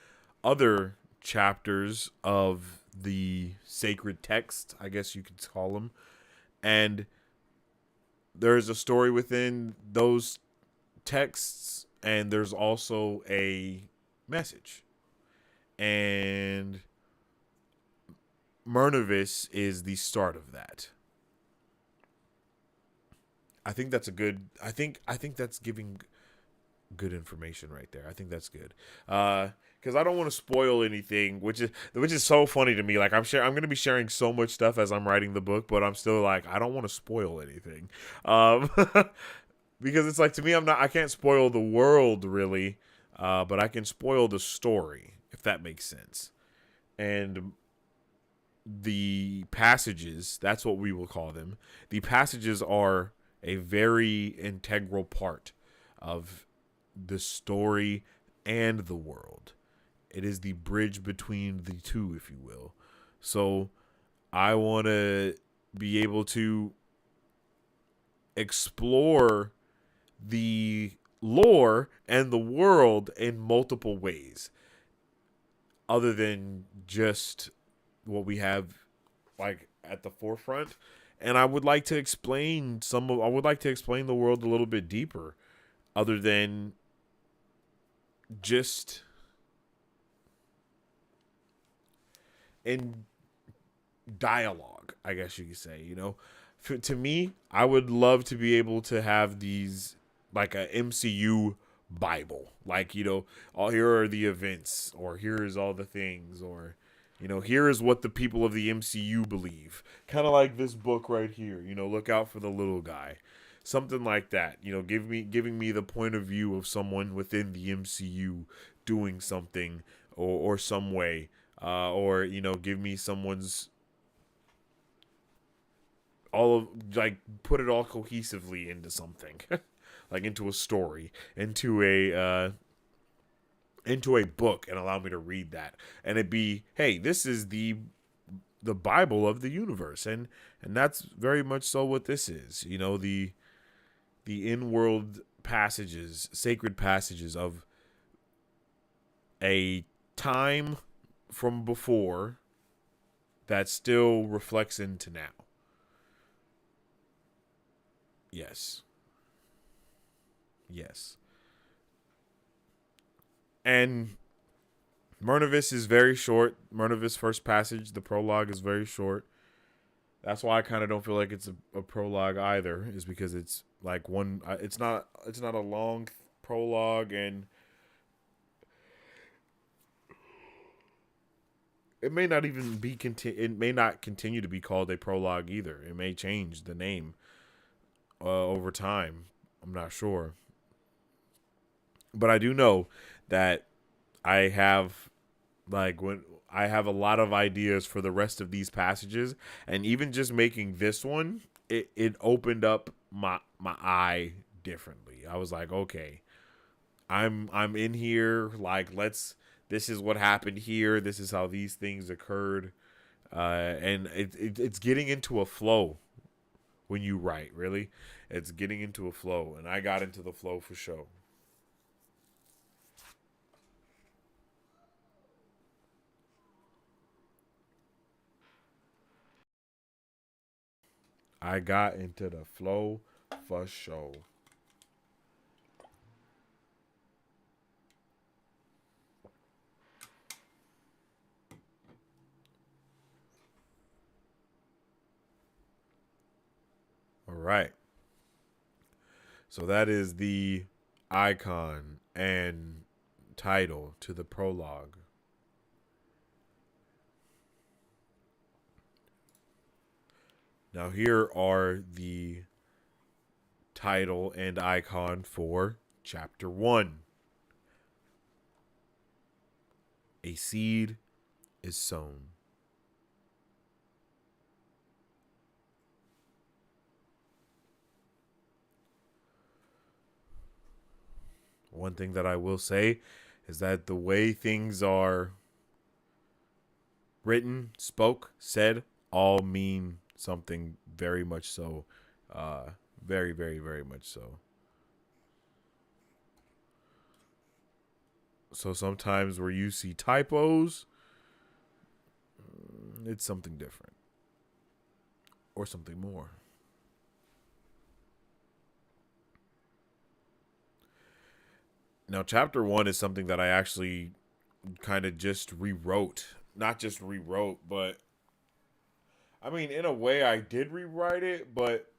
other chapters of the sacred text, I guess you could call them. And there's a story within those texts, and there's also a message. And Murnavis is the start of that. I think that's a good. I think that's giving good information right there. I think that's good. Because I don't want to spoil anything, which is so funny to me. Like I'm going to be sharing so much stuff as I'm writing the book, but I'm still like I don't want to spoil anything. Because it's like to me I can't spoil the world really, but I can spoil the story if that makes sense. And the passages, that's what we will call them. The passages are a very integral part of the story and the world. It is the bridge between the two, if you will. So I want to be able to explore the lore and the world in multiple ways other than just what we have like at the forefront. And I would like to explain the world a little bit deeper other than just in dialogue, I guess you could say, you know. To me, I would love to be able to have these like a MCU Bible, like, you know, all here are the events, or here is all the things, or, you know, here is what the people of the MCU believe. Kind of like this book right here, you know, look out for the little guy. Something like that, you know, giving me the point of view of someone within the MCU doing something or some way, or, you know, give me someone's all of like put it all cohesively into something, like into a story, into a book, and allow me to read that, and it be, hey, this is the Bible of the universe, and that's very much so what this is, you know, the in-world passages, sacred passages of a time from before that still reflects into now. Yes. Yes. And Murnavis is very short. Murnavis' first passage, the prologue, is very short. That's why I kind of don't feel like it's a prologue either, is because it's like one. It's not a long prologue, and it may not even be it may not continue to be called a prologue either. It may change the name over time. I'm not sure, but I do know that I have I have a lot of ideas for the rest of these passages, and even just making this one, it opened up my eye differently. I was like, okay, I'm in here. Like, this is what happened here. This is how these things occurred, and it's getting into a flow when you write. Really, it's getting into a flow, and I got into the flow for sure. I got into the flow for sure. All right. So that is the icon and title to the prologue. Now here are the title and icon for chapter 1. A seed is sown. One thing that I will say is that the way things are written, spoke, said, all mean something very much so. Very, very, very much so. So sometimes where you see typos, It's something different. Or something more. Now, chapter 1 is something that I actually kind of just rewrote. Not just rewrote, but I mean, in a way, I did rewrite it, but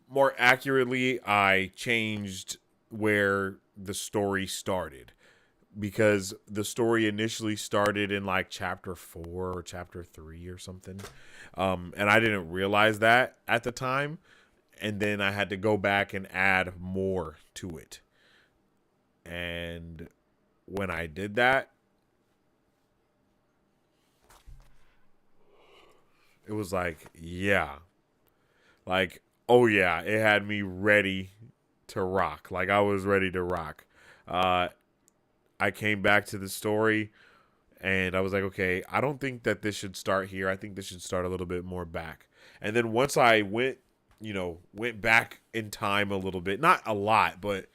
more accurately, I changed where the story started. Because the story initially started in like chapter 4 or chapter 3 or something. And I didn't realize that at the time. And then I had to go back and add more to it. And when I did that, it was like, yeah. Like, oh yeah, it had me ready to rock. Like, I was ready to rock. I came back to the story and I was like, okay, I don't think that this should start here. I think this should start a little bit more back. And then once I went back in time a little bit, not a lot, but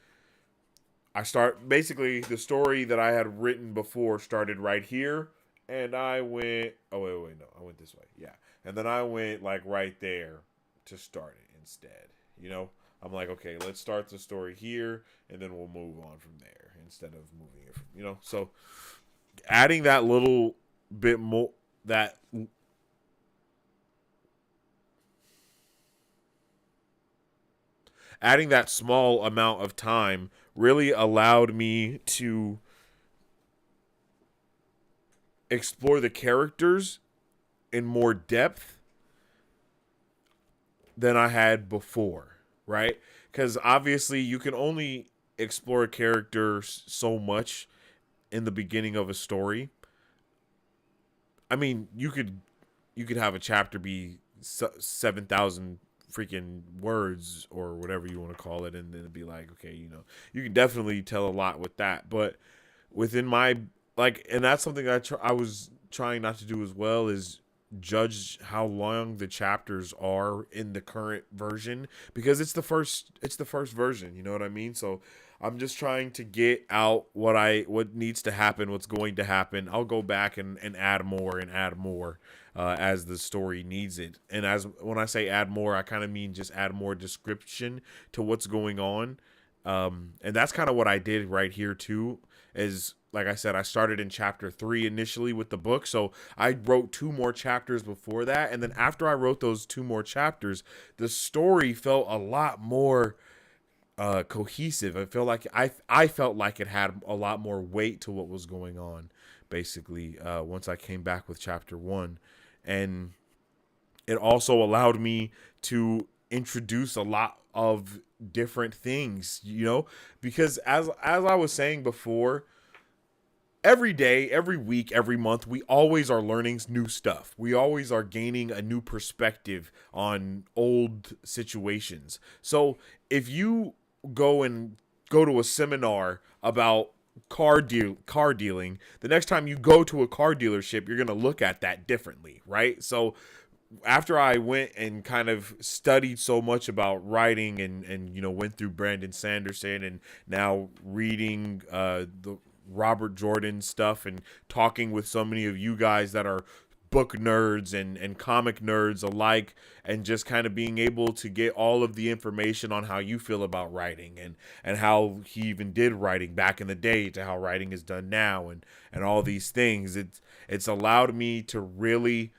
basically the story that I had written before started right here. And I went, oh, wait, no, I went this way. Yeah. And then I went like right there to start it instead. I'm like, okay, let's start the story here and then we'll move on from there instead of moving it from, so adding that little bit more, adding that small amount of time really allowed me to explore the characters in more depth than I had before, right? Because obviously you can only explore a character so much in the beginning of a story. I mean, you could have a chapter be 7,000 freaking words or whatever you want to call it, and then it'd be like, okay, you can definitely tell a lot with that. But within my and that's something I was trying not to do as well, is judge how long the chapters are in the current version, because it's the first version, you know what I mean? So I'm just trying to get out what needs to happen, what's going to happen. I'll go back and add more as the story needs it. And when I say add more, I kind of mean just add more description to what's going on. And that's kind of what I did right here too, is like I said, I started in chapter 3 initially with the book. So I wrote 2 more chapters before that. And then after I wrote those 2 more chapters, the story felt a lot more cohesive. I felt like it had a lot more weight to what was going on, basically, once I came back with chapter 1. And it also allowed me to introduce a lot of different things, because as I was saying before, every day, every week, every month, we always are learning new stuff. We always are gaining a new perspective on old situations. So if you go to a seminar about car dealing, the next time you go to a car dealership, you're going to look at that differently, right? So after I went and kind of studied so much about writing and went through Brandon Sanderson and now reading the Robert Jordan stuff and talking with so many of you guys that are book nerds and comic nerds alike, and just kind of being able to get all of the information on how you feel about writing and how he even did writing back in the day to how writing is done now and all these things. It's allowed me to really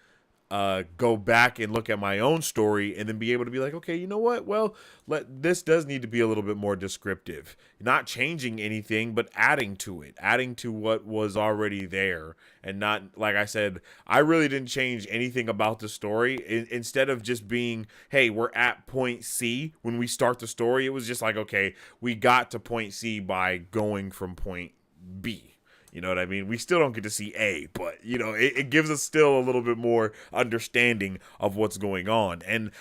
go back and look at my own story and then be able to be like, okay, you know what? Well, this does need to be a little bit more descriptive, not changing anything, but adding to what was already there. And not, like I said, I really didn't change anything about the story. Instead of just being, hey, we're at point C when we start the story, it was just like, okay, we got to point C by going from point B. You know what I mean? We still don't get to see A, but, it gives us still a little bit more understanding of what's going on. And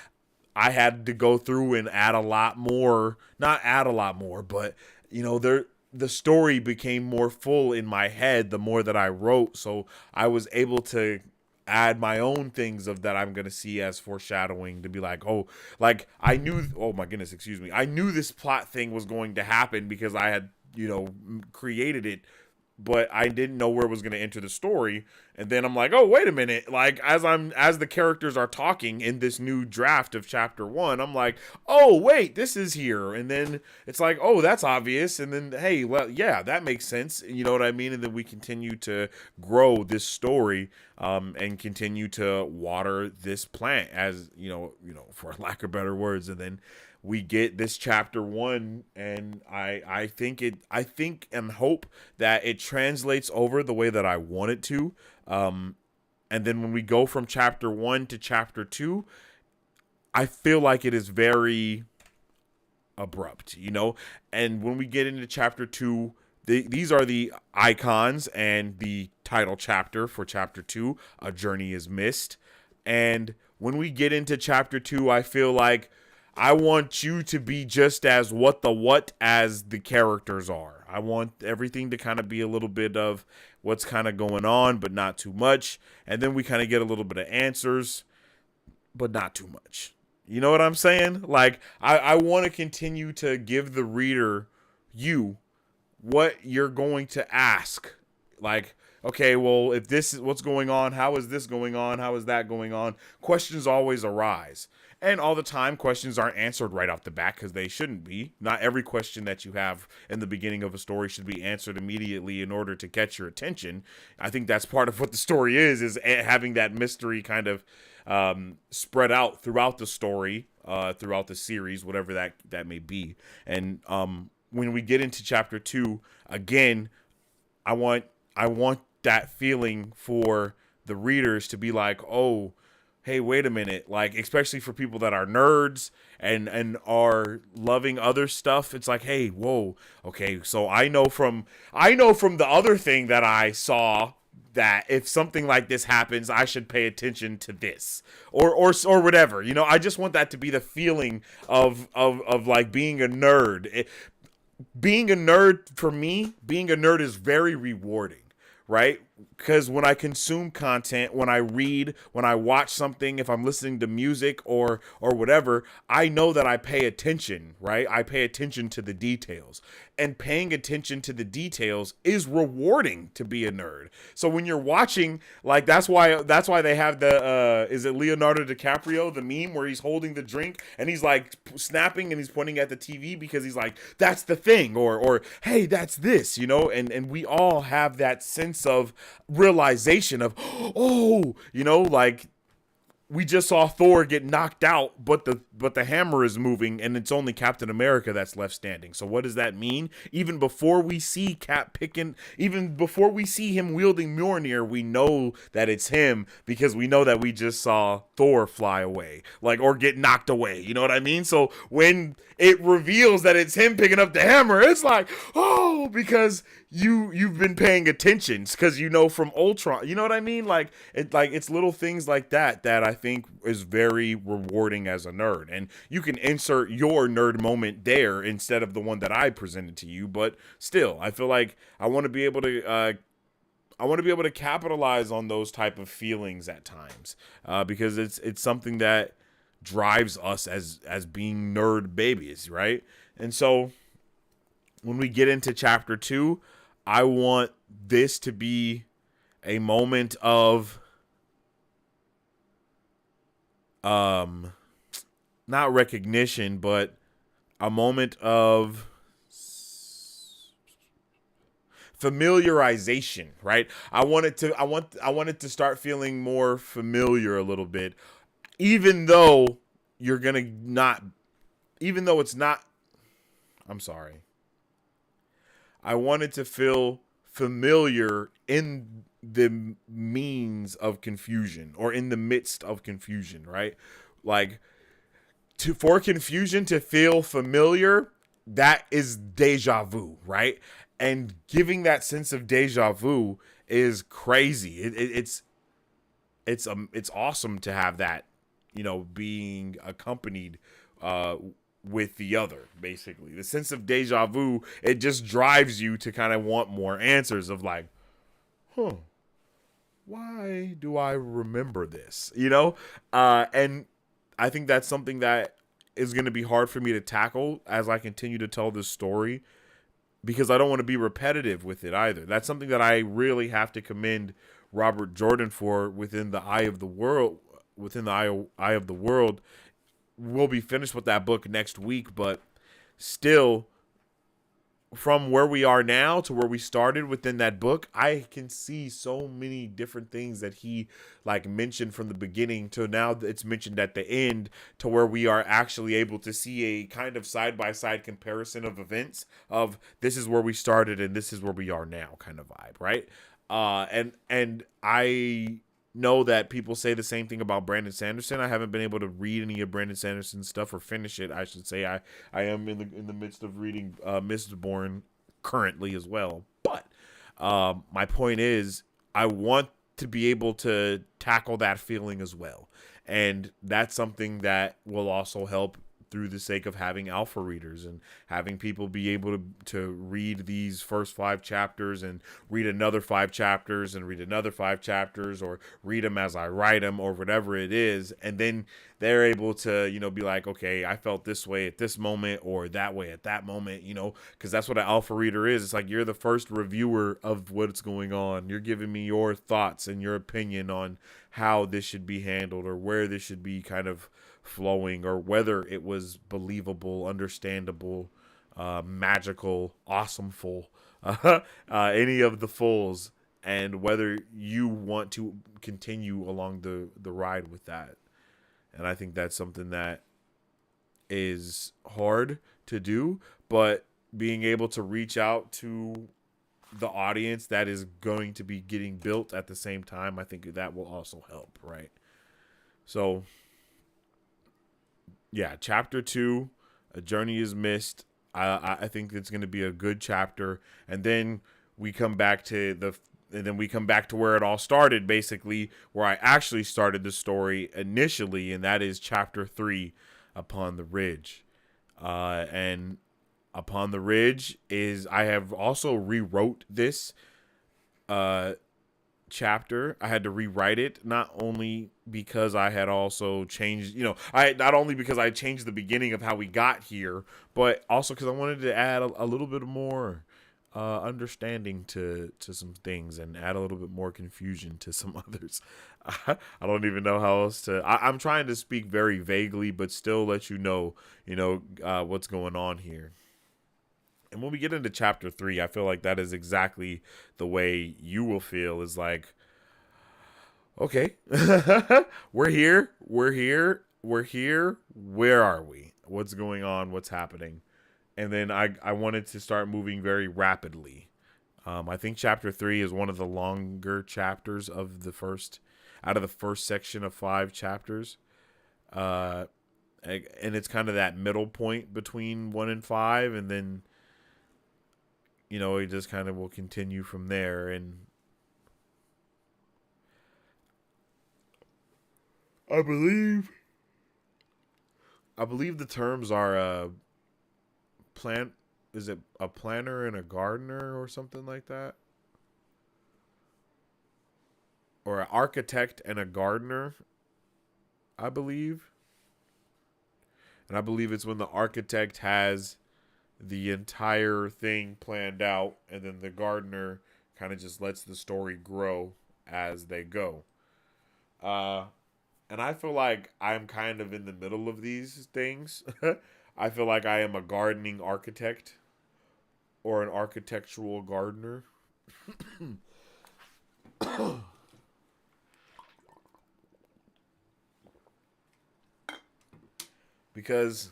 I had to go through and add a lot more, not add a lot more, but, the story became more full in my head the more that I wrote. So I was able to add my own things of that I'm going to see as foreshadowing, to be like, oh, like I knew, oh my goodness, excuse me. I knew this plot thing was going to happen because I had, created it but I didn't know where it was going to enter the story. And then I'm like, oh, wait a minute. Like, as the characters are talking in this new draft of chapter 1, I'm like, oh, wait, this is here. And then it's like, oh, that's obvious. And then, hey, well, yeah, that makes sense. You know what I mean? And then we continue to grow this story, and continue to water this plant, as, for lack of better words. And then we get this chapter 1, and I think and hope that it translates over the way that I want it to. And then when we go from chapter 1 to chapter 2, I feel like it is very abrupt, and when we get into chapter 2, these are the icons and the title chapter for chapter 2, A Journey is Missed. And when we get into chapter 2, I feel like I want you to be just as what as the characters are. I want everything to kind of be a little bit of what's kind of going on, but not too much. And then we kind of get a little bit of answers, but not too much. You know what I'm saying? Like, I want to continue to give the reader what you're going to ask. Like, okay, well, if this is what's going on, how is this going on? How is that going on? Questions always arise. And all the time, questions aren't answered right off the bat, because they shouldn't be. Not every question that you have in the beginning of a story should be answered immediately in order to catch your attention. I think that's part of what the story is having that mystery kind of spread out throughout the story, throughout the series, whatever that may be. And when we get into chapter 2, again, I want that feeling for the readers to be like, oh, hey, wait a minute, like, especially for people that are nerds and are loving other stuff. It's like, hey, whoa, okay, so I know from the other thing that I saw that if something like this happens, I should pay attention to this or whatever. I just want that to be the feeling of like being a nerd. Being a nerd, for me, being a nerd is very rewarding, right? Because when I consume content, when I read, when I watch something, if I'm listening to music or whatever, I know that I pay attention, right? I pay attention to the details. And paying attention to the details is rewarding to be a nerd. So when you're watching, like, that's why they have the is it Leonardo DiCaprio, the meme where he's holding the drink and he's like snapping and he's pointing at the TV because he's like, that's the thing, or hey, that's this, and we all have that sense of realization of, oh, like, we just saw Thor get knocked out, but the hammer is moving, and it's only Captain America that's left standing. So what does that mean? Even before we see even before we see him wielding Mjolnir, we know that it's him, because we know that we just saw Thor fly away, like, or get knocked away. You know what I mean? So when it reveals that it's him picking up the hammer, it's like, oh, because you've been paying attention, because from Ultron, you know what I mean? Like, it's little things like that I think is very rewarding as a nerd. And you can insert your nerd moment there instead of the one that I presented to you, but still, I feel like I want to be able to capitalize on those type of feelings at times, because it's something that drives us as being nerd babies, right? And so when we get into chapter 2, I want this to be a moment of not recognition, but a moment of familiarization, right? I want it to start feeling more familiar a little bit, even though it's not, I'm sorry. I want it to feel familiar in the means of confusion, or in the midst of confusion, right? Like, for confusion to feel familiar, that is deja vu, right? And giving that sense of deja vu is crazy. It's awesome to have that, being accompanied with the other. Basically, the sense of deja vu, it just drives you to kind of want more answers of like, why do I remember this? And I think that's something that is going to be hard for me to tackle as I continue to tell this story, because I don't want to be repetitive with it either. That's something that I really have to commend Robert Jordan for within the Eye of the World. Within the Eye of the World, we'll be finished with that book next week, but still, from where we are now to where we started within that book, I can see so many different things that he like mentioned from the beginning to now that it's mentioned at the end, to where we are actually able to see a kind of side-by-side comparison of events of this is where we started and this is where we are now kind of vibe, right? And I know that people say the same thing about Brandon Sanderson. I haven't been able to read any of Brandon Sanderson's stuff, or finish it, I should say. I am in the midst of reading Mistborn currently as well. But my point is, I want to be able to tackle that feeling as well. And that's something that will also help through the sake of having alpha readers and having people be able to read these first 5 chapters and read another 5 chapters and read another 5 chapters, or read them as I write them, or whatever it is. And then they're able to, be like, okay, I felt this way at this moment, or that way at that moment, because that's what an alpha reader is. It's like you're the first reviewer of what's going on. You're giving me your thoughts and your opinion on how this should be handled, or where this should be kind of flowing, or whether it was believable, understandable, magical, awesomeful, any of the fulls, and whether you want to continue along the ride with that. And I think that's something that is hard to do, but being able to reach out to the audience that is going to be getting built at the same time, I think that will also help, right? So yeah, chapter 2, A Journey is Missed. I think it's going to be a good chapter, and then we come back to where it all started, basically, where I actually started the story initially, and that is chapter 3, Upon the Ridge. And Upon the Ridge is, I have also rewrote this chapter. I had to rewrite it, not only because I had also changed, not only because I changed the beginning of how we got here, but also because I wanted to add a little bit more understanding to some things, and add a little bit more confusion to some others. I don't even know how else to. I'm trying to speak very vaguely, but still let you know what's going on here. And when we get into chapter 3, I feel like that is exactly the way you will feel, is like, okay, we're here. Where are we? What's going on? What's happening? And then I wanted to start moving very rapidly. I think chapter 3 is one of the longer chapters out of the first section of 5 chapters. And it's kind of that middle point between 1 and 5, and then it just kind of will continue from there. And I believe the terms are is it a planner and a gardener or something like that? Or an architect and a gardener, I believe. And I believe it's when the architect has the entire thing planned out, and then the gardener kind of just lets the story grow as they go. And I feel like I'm kind of in the middle of these things. I feel like I am a gardening architect, or an architectural gardener. Because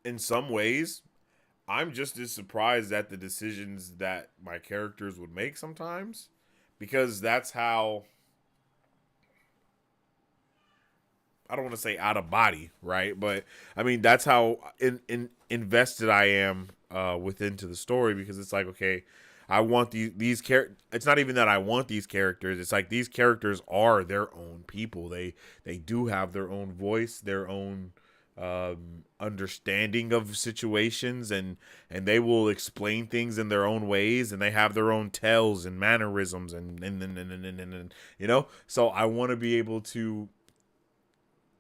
in some ways, I'm just as surprised at the decisions that my characters would make sometimes, because that's how, I don't want to say out of body, right? But I mean, that's how invested I am into the story, because it's like, okay, I want these characters. It's not even that I want these characters. It's like these characters are their own people. They do have their own voice, their own understanding of situations, and they will explain things in their own ways, and they have their own tells and mannerisms, and so I want to be able to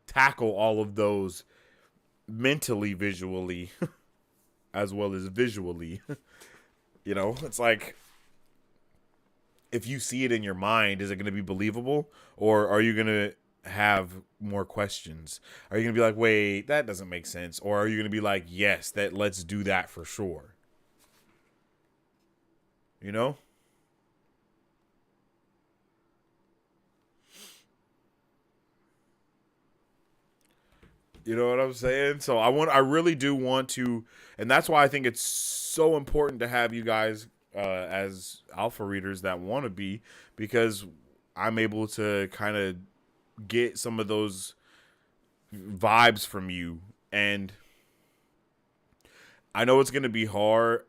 tackle all of those mentally, visually, as well as visually. You know, it's like, if you see it in your mind, is it going to be believable, or are you going to have more questions? Are you going to be like, wait, that doesn't make sense? Or are you going to be like, yes, let's do that for sure? You know? You know what I'm saying? So I really do want to, and that's why I think it's so important to have you guys as alpha readers that want to be, because I'm able to kind of get some of those vibes from you. And I know it's going to be hard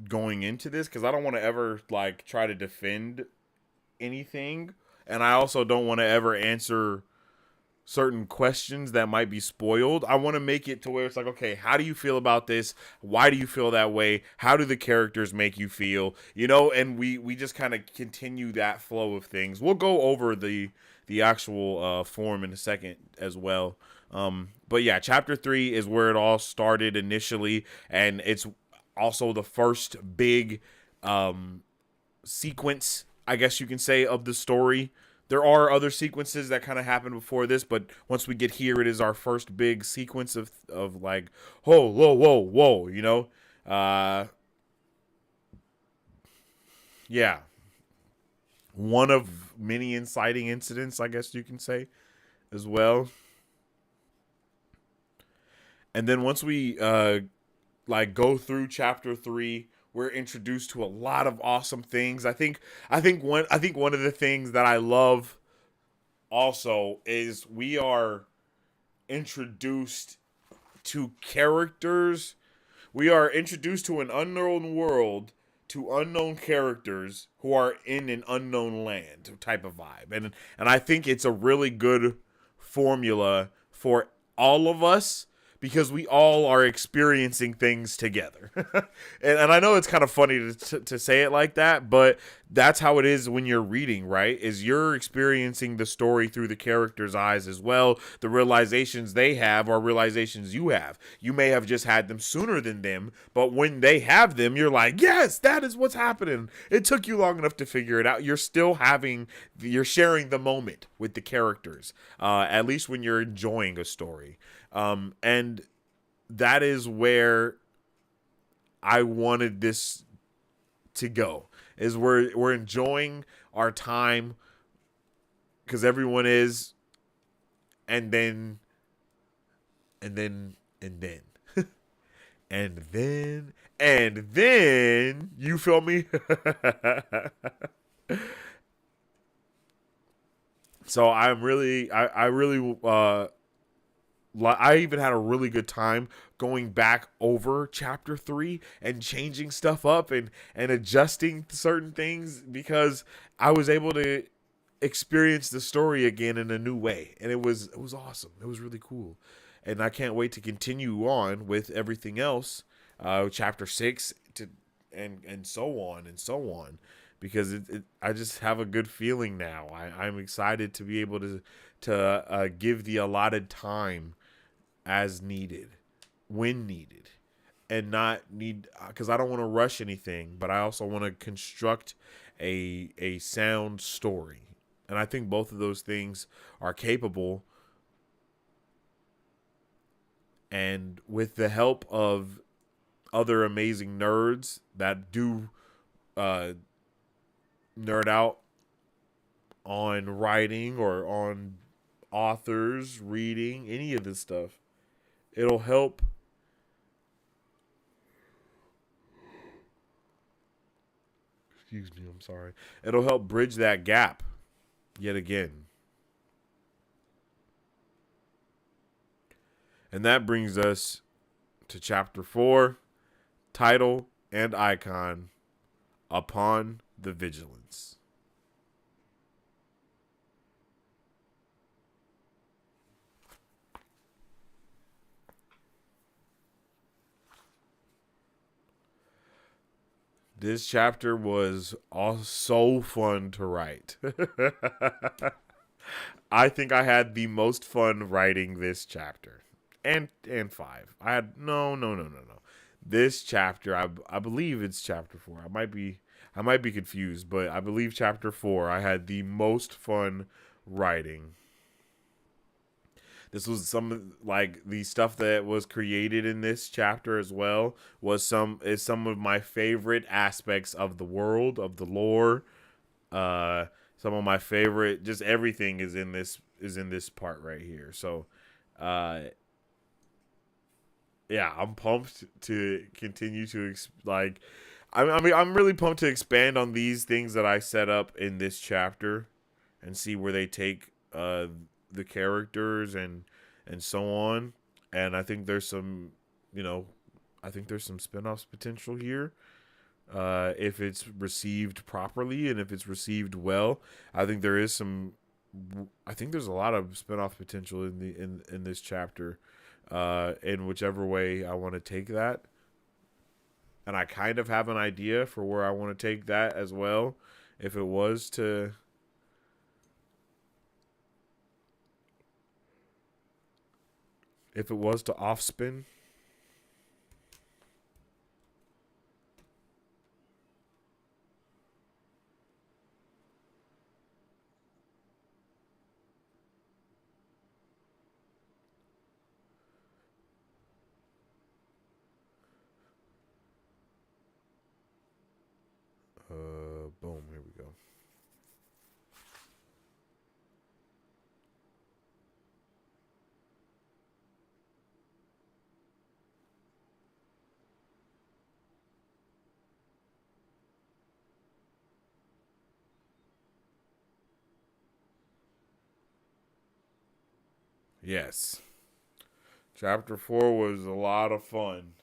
going into this, because I don't want to ever like try to defend anything, and I also don't want to ever answer certain questions that might be spoiled. I want to make it to where it's like, okay, how do you feel about this? Why do you feel that way? How do the characters make you feel? You know, and we just kind of continue that flow of things. We'll go over the actual form in a second as well. But yeah, chapter 3 is where it all started initially, and it's also the first big sequence, I guess you can say, of the story. There are other sequences that kind of happened before this, but once we get here, it is our first big sequence of like, oh, whoa, you know? Yeah. One of many inciting incidents, I guess you can say, as well. And then once we like go through chapter 3, we're introduced to a lot of awesome things. I think one of the things that I love also is we are introduced to characters. We are introduced to an unknown world, to unknown characters who are in an unknown land type of vibe. And I think it's a really good formula for all of us, because we all are experiencing things together. and I know it's kind of funny to say it like that, but that's how it is when you're reading, right? Is you're experiencing the story through the characters' eyes as well. The realizations they have are realizations you have. You may have just had them sooner than them, but when they have them, you're like, yes, that is what's happening. It took you long enough to figure it out. You're sharing the moment with the characters, at least when you're enjoying a story. And that is where I wanted this to go, is we're enjoying our time, because everyone is, and then and then you feel me? So I really I even had a really good time going back over chapter 3 and changing stuff up and adjusting certain things, because I was able to experience the story again in a new way. And it was awesome. It was really cool. And I can't wait to continue on with everything else, chapter 6 and so on and so on, because I just have a good feeling now. I'm excited to be able to give the allotted time as needed, when needed, and not need, because I don't want to rush anything, but I also want to construct a sound story. And I think both of those things are capable. And with the help of other amazing nerds that do nerd out on writing or on authors, reading, any of this stuff, it'll help I'm sorry. It'll help bridge that gap yet again. And that brings us to chapter 4, title and icon, Upon the Vigilance. This chapter was all so fun to write. I think I had the most fun writing this chapter. And 5. I had no. this chapter, I believe it's chapter 4. I might be confused, but I believe chapter 4 I had the most fun writing. This was some like the stuff that was created in this chapter as well is some of my favorite aspects of the world, of the lore. Uh some of my favorite, just everything is in this part right here. So uh yeah, I'm pumped to continue to I mean, I'm really pumped to expand on these things that I set up in this chapter and see where they take the characters and so on. And I think there's some, you know, I think there's some spin-offs potential here. If it's received properly and if it's received well, I think there is some. I think there's a lot of spin-off potential in in this chapter, in whichever way I want to take that. And I kind of have an idea for where I want to take that as well. If it was to off spin. Boom, here we go. Yes. Chapter 4 was a lot of fun.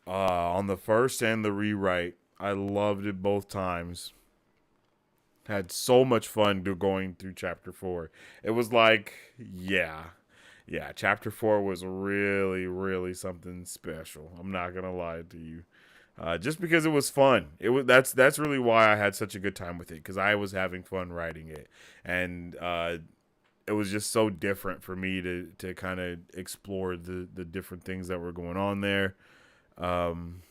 On the first and the rewrite, I loved it both times. Had so much fun going through chapter 4. It was like, yeah, chapter 4 was really, really something special. I'm not gonna lie to you. Just because it was fun. That's really why I had such a good time with it, because I was having fun writing it, and it was just so different for me to kind of explore the different things that were going on there. Um,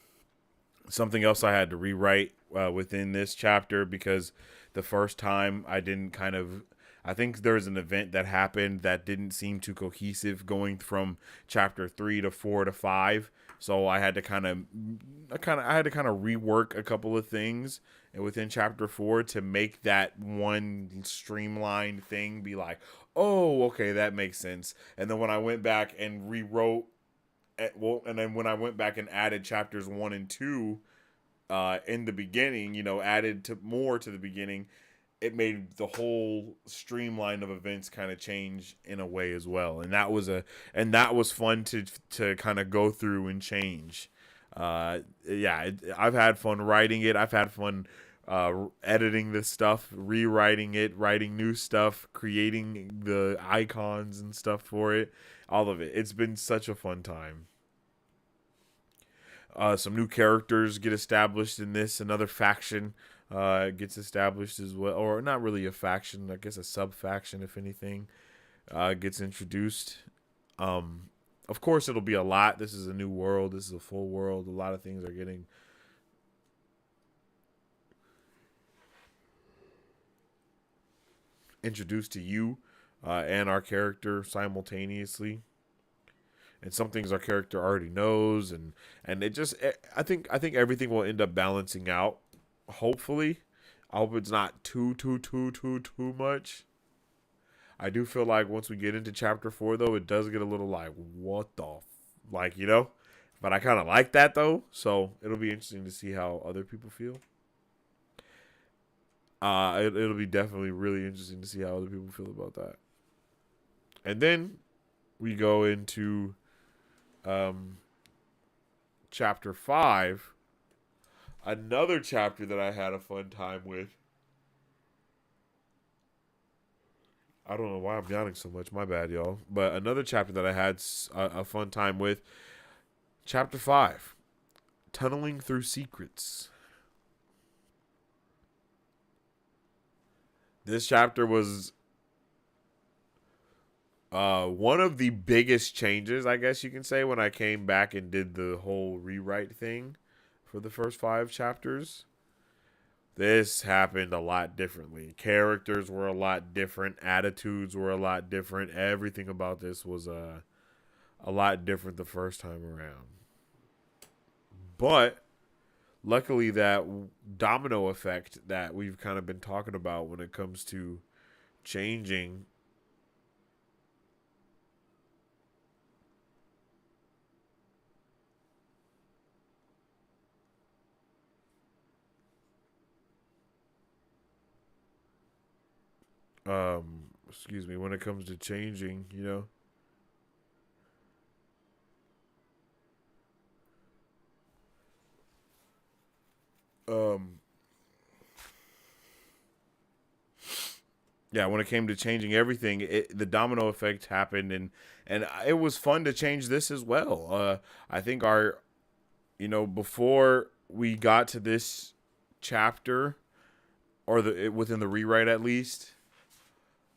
Something else I had to rewrite within this chapter, because the first time I didn't kind of. I think there was an event that happened that didn't seem too cohesive going from chapter 3 to 4 to 5. So I had to I had to kind of rework a couple of things within chapter 4 to make that one streamlined thing be like, oh, okay, that makes sense. And then when I went back and rewrote, and then when I went back and added chapters 1 and 2 in the beginning, you know, added to more to the beginning, it made the whole streamline of events kind of change in a way as well. And that was fun to kind of go through and change. I've had fun writing it. I've had fun editing this stuff, rewriting it, writing new stuff, creating the icons and stuff for it. All of it. It's been such a fun time. Some new characters get established in this. Another faction gets established as well, or not really a faction. I guess a sub faction, if anything, gets introduced. Um, of course, it'll be a lot. This is a new world. This is a full world. A lot of things are getting introduced to you and our character simultaneously. And some things our character already knows, and it just I think everything will end up balancing out. Hopefully, I hope it's not too much. I do feel like once we get into chapter 4, though, it does get a little like what the like, you know. But I kind of like that though, so it'll be interesting to see how other people feel. It'll be definitely really interesting to see how other people feel about that. And then we go into um, chapter 5, another chapter that I had a fun time with. I don't know why I'm yawning so much. My bad, y'all. But another chapter that I had a fun time with. Chapter 5, Tunneling Through Secrets. This chapter was One of the biggest changes, I guess you can say, when I came back and did the whole rewrite thing for the first 5 chapters, this happened a lot differently. Characters were a lot different. Attitudes were a lot different. Everything about this was a lot different the first time around. But luckily, that domino effect that we've kind of been talking about when it comes to changing excuse me, when it comes to changing, yeah, when it came to changing everything, the domino effect happened, and it was fun to change this as well. I think before we got to this chapter, or within the rewrite at least,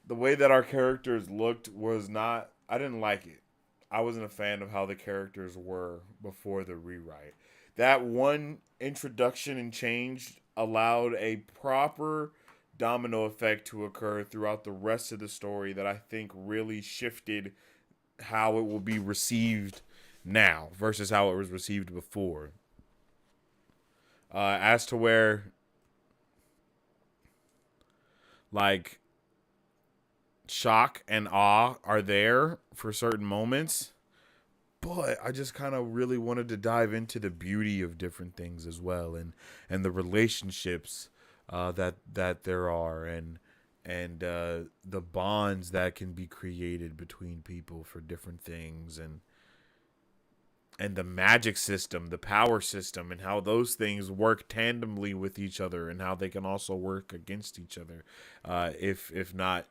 the way that our characters looked was not. I didn't like it. I wasn't a fan of how the characters were before the rewrite. That one introduction and change allowed a proper domino effect to occur throughout the rest of the story that I think really shifted how it will be received now versus how it was received before. As to where, like, shock and awe are there for certain moments, but I just kind of really wanted to dive into the beauty of different things as well, and the relationships that there are, and the bonds that can be created between people for different things, and the magic system, the power system, and how those things work tandemly with each other, and how they can also work against each other, if not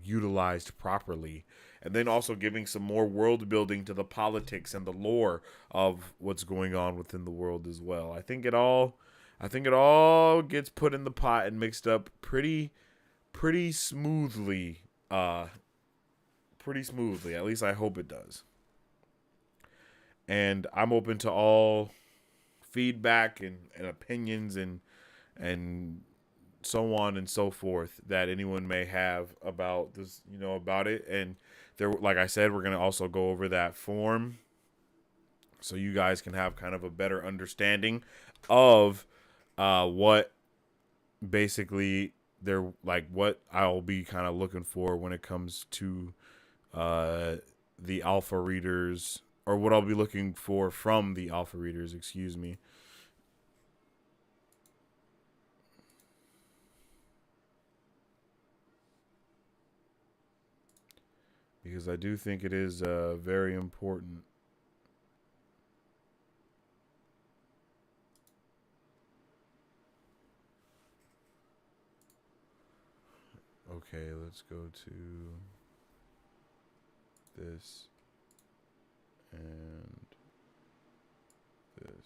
utilized properly. And then also giving some more world building to the politics and the lore of what's going on within the world as well. I think it all gets put in the pot and mixed up pretty smoothly. Pretty smoothly. At least I hope it does. And I'm open to all feedback and opinions and so on and so forth that anyone may have about this, about it. And there, like I said, we're going to also go over that form so you guys can have kind of a better understanding of what basically they're like, what I'll be kind of looking for when it comes to the alpha readers, or what I'll be looking for from the alpha readers, excuse me. Because I do think it is very important. Okay, let's go to this and this.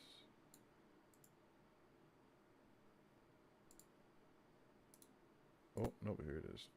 Oh, no, here it is.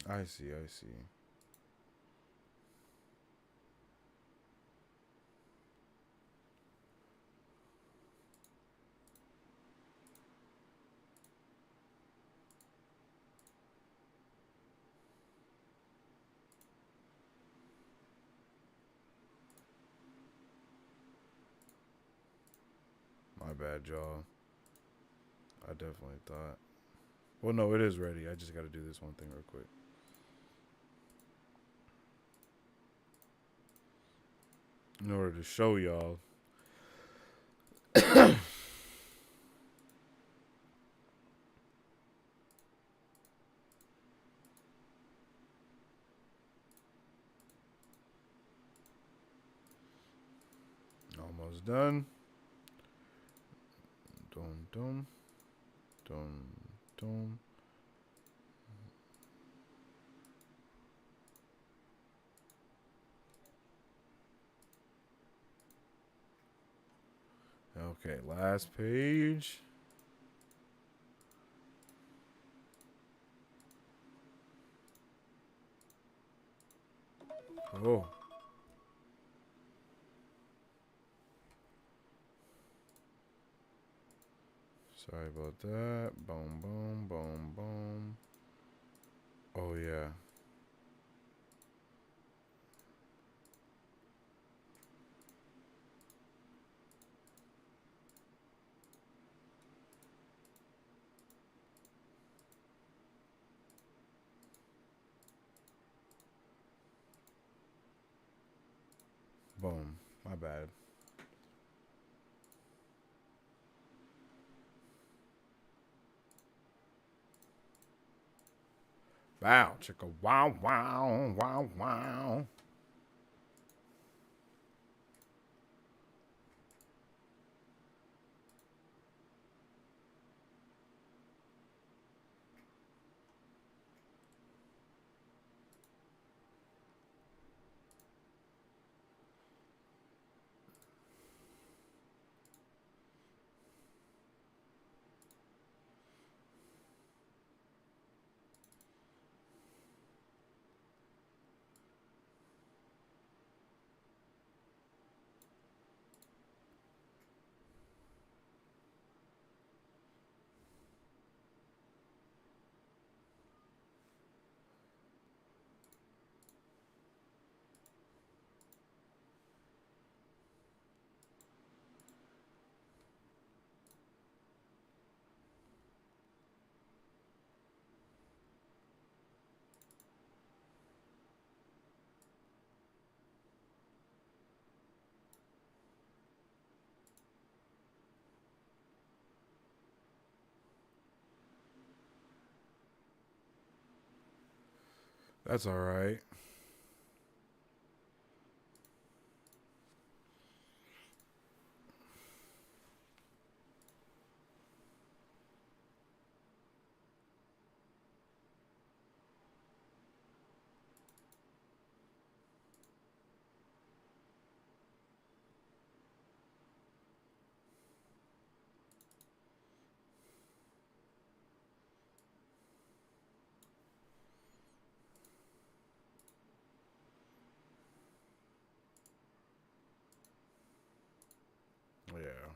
I see. bad, y'all. I definitely thought. Well, no, it is ready. I just got to do this one thing real quick. In order to show y'all. Almost done. Dum dum. Dum dum. Okay, last page. Oh. Sorry about that. Boom, boom, boom, boom. Oh, yeah. Boom. My bad. Wow. Chicka wow, wow, wow, wow. That's all right. Yeah.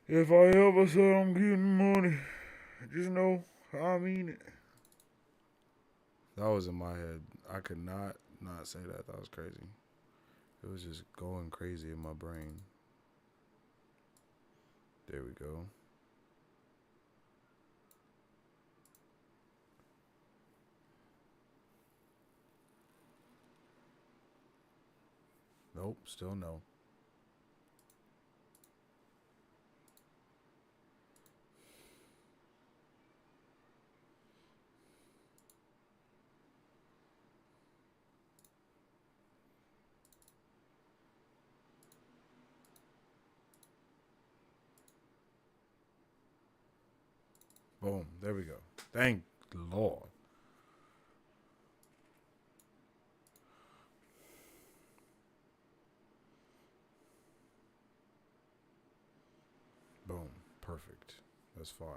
If I ever said I'm getting money, just know I mean it. That was in my head. I could not say that. That was crazy. It was just going crazy in my brain. There we go. Nope, still no. Boom. There we go. Thank the Lord. Boom. Perfect. That's fine.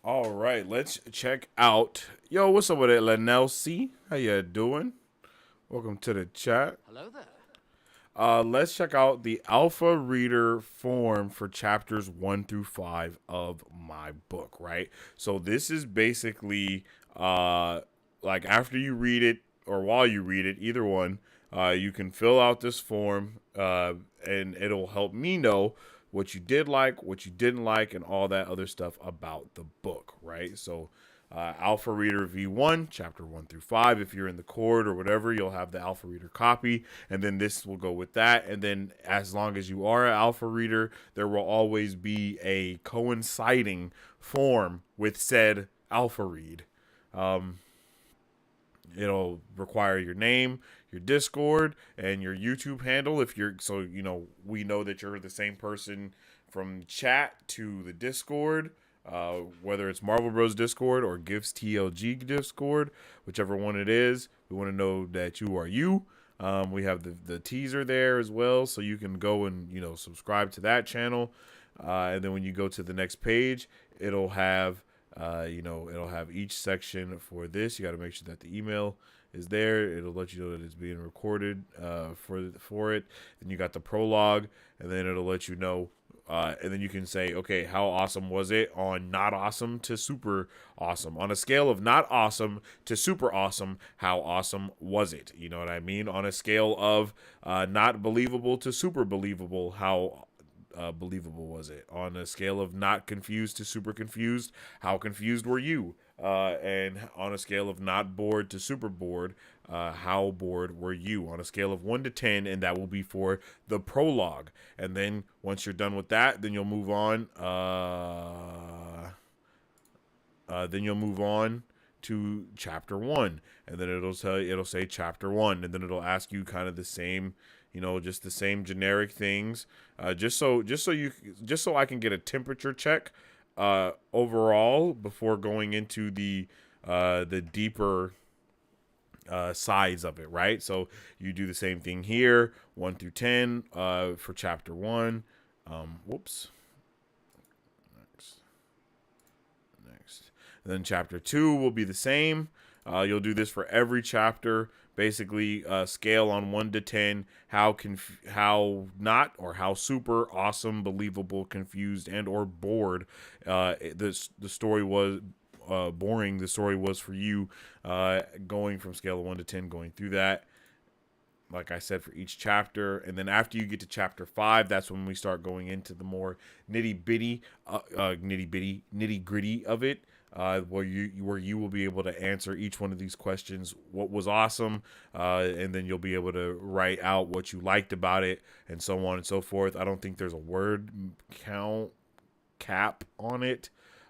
All right, let's check out. Yo, what's up with it, Lanelsi? How you doing? Welcome to the chat. Hello there. Let's check out the alpha reader form for chapters 1 through 5 of my book, right? So this is basically like after you read it or while you read it, either one, you can fill out this form and it'll help me know what you did like, what you didn't like, and all that other stuff about the book, right? So Alpha Reader V1, chapter 1 through 5. If you're in the Cord or whatever, you'll have the Alpha Reader copy, and then this will go with that. And then as long as you are an Alpha Reader, there will always be a coinciding form with said Alpha Read. It'll require your name, your Discord, and your YouTube handle. If you're so, we know that you're the same person from chat to the Discord. Whether it's Marvel Bros Discord or Gifts TLG Discord, whichever one it is, we want to know that you are you. We have the teaser there as well, so you can go and subscribe to that channel. And then when you go to the next page, it'll have it'll have each section for this. You got to make sure that the email is there. It'll let you know that it's being recorded for it. Then you got the prologue, and then it'll let you know. And then you can say, okay, how awesome was it on not awesome to super awesome? On a scale of not awesome to super awesome, how awesome was it? You know what I mean? On a scale of not believable to super believable, how believable was it? On a scale of not confused to super confused, how confused were you? And on a scale of not bored to super bored, how bored were you? On a scale of 1 to 10, and that will be for the prologue. And then once you're done with that, then you'll move on. Then you'll move on to chapter 1, and then it'll say chapter 1, and then it'll ask you kind of the same, just the same generic things, just so I can get a temperature check overall before going into the deeper sides of it, right? So you do the same thing here, 1 through 10 for chapter 1. Next. And then chapter 2 will be the same. You'll do this for every chapter. Basically, scale on 1 to 10, how not or how super awesome, believable, confused, and or bored the story was. Boring the story was for you, going from scale of 1 to 10, going through that, like I said, for each chapter. And then after you get to chapter 5, that's when we start going into the more nitty gritty of it, where you will be able to answer each one of these questions. What was awesome, and then you'll be able to write out what you liked about it, and so on and so forth. I don't think there's a word count cap on it.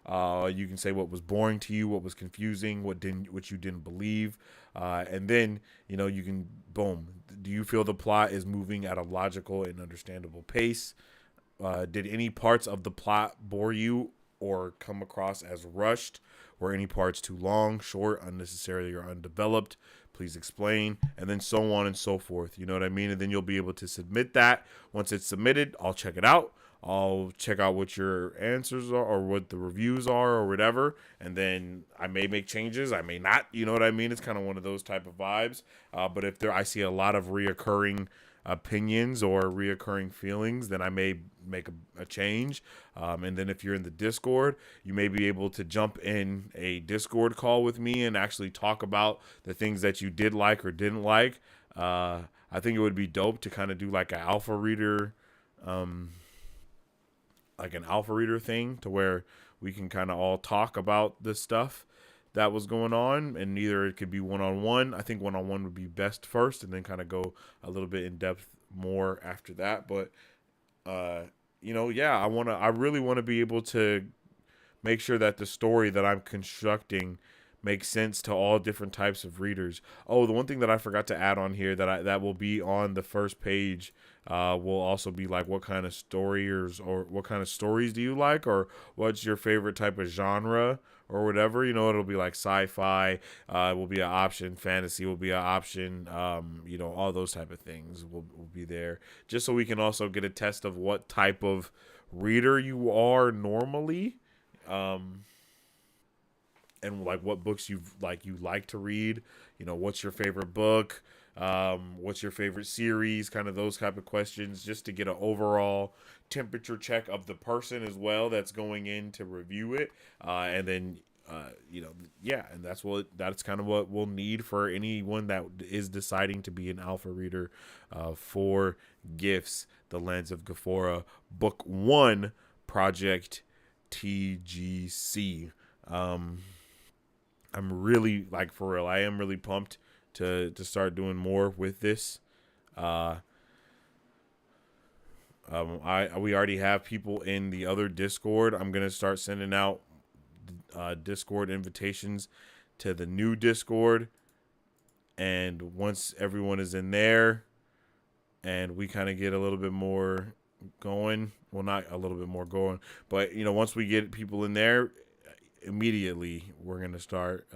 You can say what was boring to you, what was confusing, what you didn't believe, and then you can boom. Do you feel the plot is moving at a logical and understandable pace? Did any parts of the plot bore you or come across as rushed? Were any parts too long, short, unnecessary, or undeveloped? Please explain, and then so on and so forth. You know what I mean? And then you'll be able to submit that. Once it's submitted, I'll check it out. I'll check out what your answers are or what the reviews are or whatever, and then I may make changes, I may not. You know what I mean? It's kind of one of those type of vibes. But if I see a lot of reoccurring opinions or reoccurring feelings, then I may make a change. And then if you're in the Discord, you may be able to jump in a Discord call with me and actually talk about the things that you did like or didn't like. I think it would be dope to kind of do like an alpha reader, thing, to where we can kind of all talk about this stuff that was going on, and either it could be one-on-one. I think one-on-one would be best first, and then kind of go a little bit in depth more after that. But I really want to be able to make sure that the story that I'm constructing makes sense to all different types of readers. Oh, the one thing that I forgot to add on here that will be on the first page will also be like what kind of stories do you like, or what's your favorite type of genre or whatever. It'll be like sci-fi, will be an option, fantasy will be an option, all those type of things will be there, just so we can also get a test of what type of reader you are normally. and like what books you like to read. You know, what's your favorite book? What's your favorite series? Kind of those type of questions, just to get an overall temperature check of the person as well that's going in to review it. And then yeah, and that's kind of what we'll need for anyone that is deciding to be an alpha reader for Gifts, The Lands of Ghaforra, Book 1, Project TGC. I'm really, like, for real, I am really pumped to start doing more with this. We already have people in the other Discord. I'm gonna start sending out Discord invitations to the new Discord, and once everyone is in there, and we kind of get a little bit more going, well, not a little bit more going, but once we get people in there, immediately we're gonna start.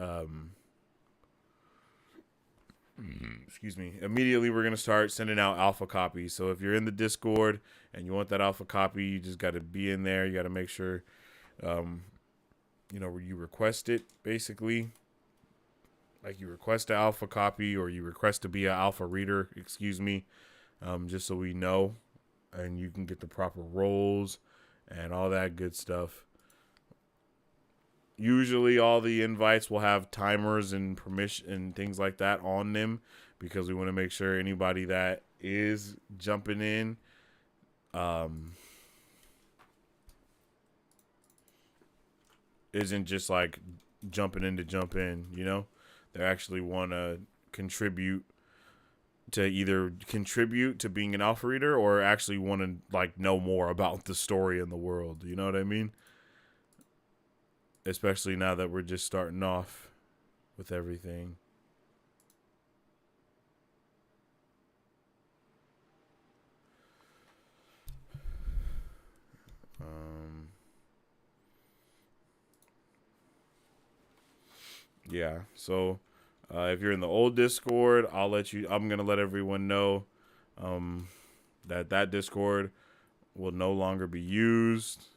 Excuse me. Immediately, we're gonna start sending out alpha copies. So if you're in the Discord and you want that alpha copy, you just got to be in there. You got to make sure, you request it. Basically, like you request an alpha copy or you request to be an alpha reader. Excuse me, just so we know, and you can get the proper roles and all that good stuff. Usually all the invites will have timers and permission and things like that on them, because we want to make sure anybody that is jumping in isn't just like jumping in to jump in, They actually want to contribute to being an alpha reader, or actually want to like know more about the story in the world. You know what I mean? Especially now that we're just starting off with everything. Yeah, so if you're in the old Discord, I'm going to let everyone know that Discord will no longer be used.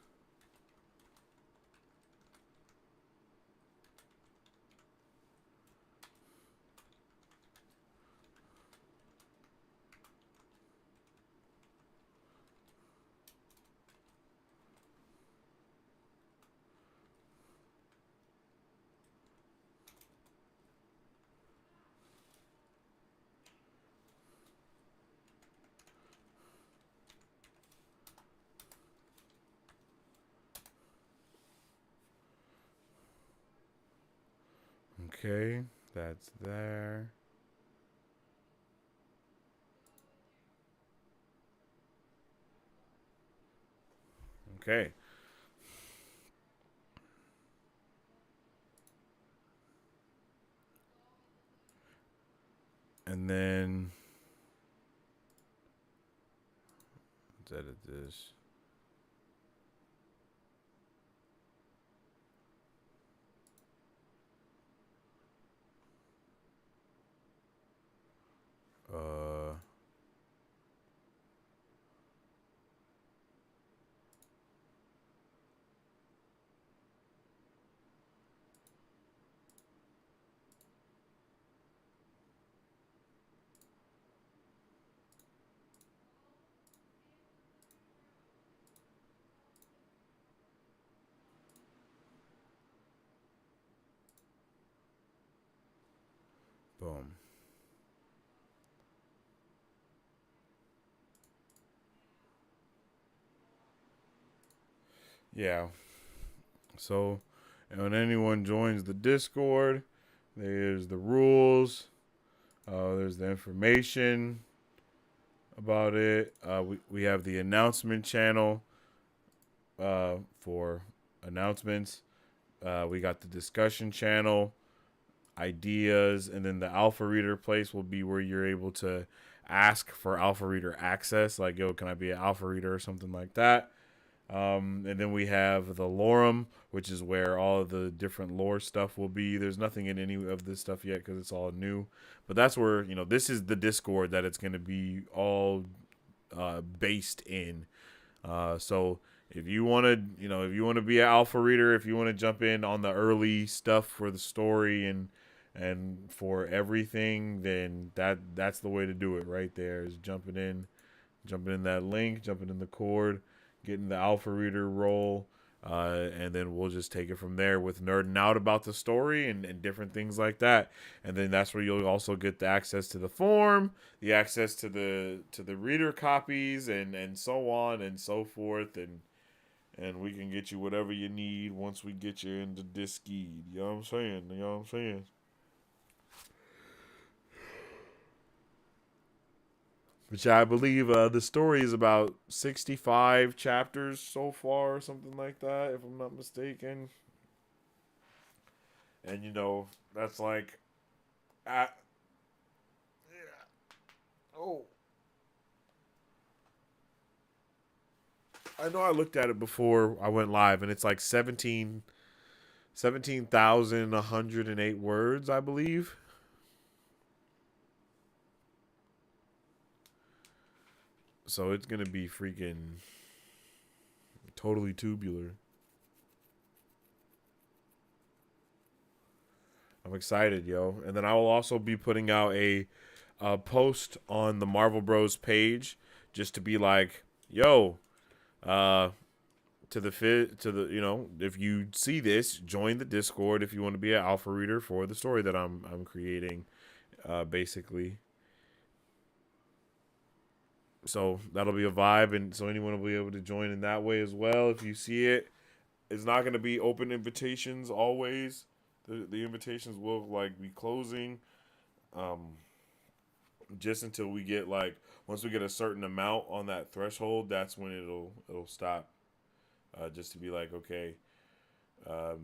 Okay, that's there. Okay. And then let's edit this. Boom. Yeah. So, and when anyone joins the Discord, there's the rules. There's the information about it. We have the announcement channel for announcements. We got the discussion channel, ideas, and then the alpha reader place will be where you're able to ask for alpha reader access, like, yo, can I be an alpha reader or something like that. And then we have the lorem, which is where all of the different lore stuff will be. There's nothing in any of this stuff yet because it's all new, but that's where, this is the Discord that it's going to be all based in. So if you want to, if you want to be an alpha reader, if you want to jump in on the early stuff for the story and for everything, then that's the way to do it right there, is jumping in that link, jumping in the cord, getting the alpha reader role, and then we'll just take it from there with nerding out about the story and different things like that. And then that's where you'll also get the access to the forum, the access to the reader copies, and so on and so forth, and we can get you whatever you need once we get you into Discord. You know what I'm saying? You know what I'm saying? Which I believe the story is about 65 chapters so far, or something like that, if I'm not mistaken. And that's like, yeah. Oh, I know I looked at it before I went live, and it's like 17,108 words, I believe. So it's gonna be freaking totally tubular. I'm excited, yo. And then I will also be putting out a post on the Marvel Bros page, just to be like, yo, to the if you see this, join the Discord if you want to be an alpha reader for the story that I'm creating, basically. So that'll be a vibe, and so anyone will be able to join in that way as well. If you see it, it's not going to be open invitations always. The invitations will like be closing, just until we get like, once we get a certain amount on that threshold, that's when it'll stop. Just to be like, okay, do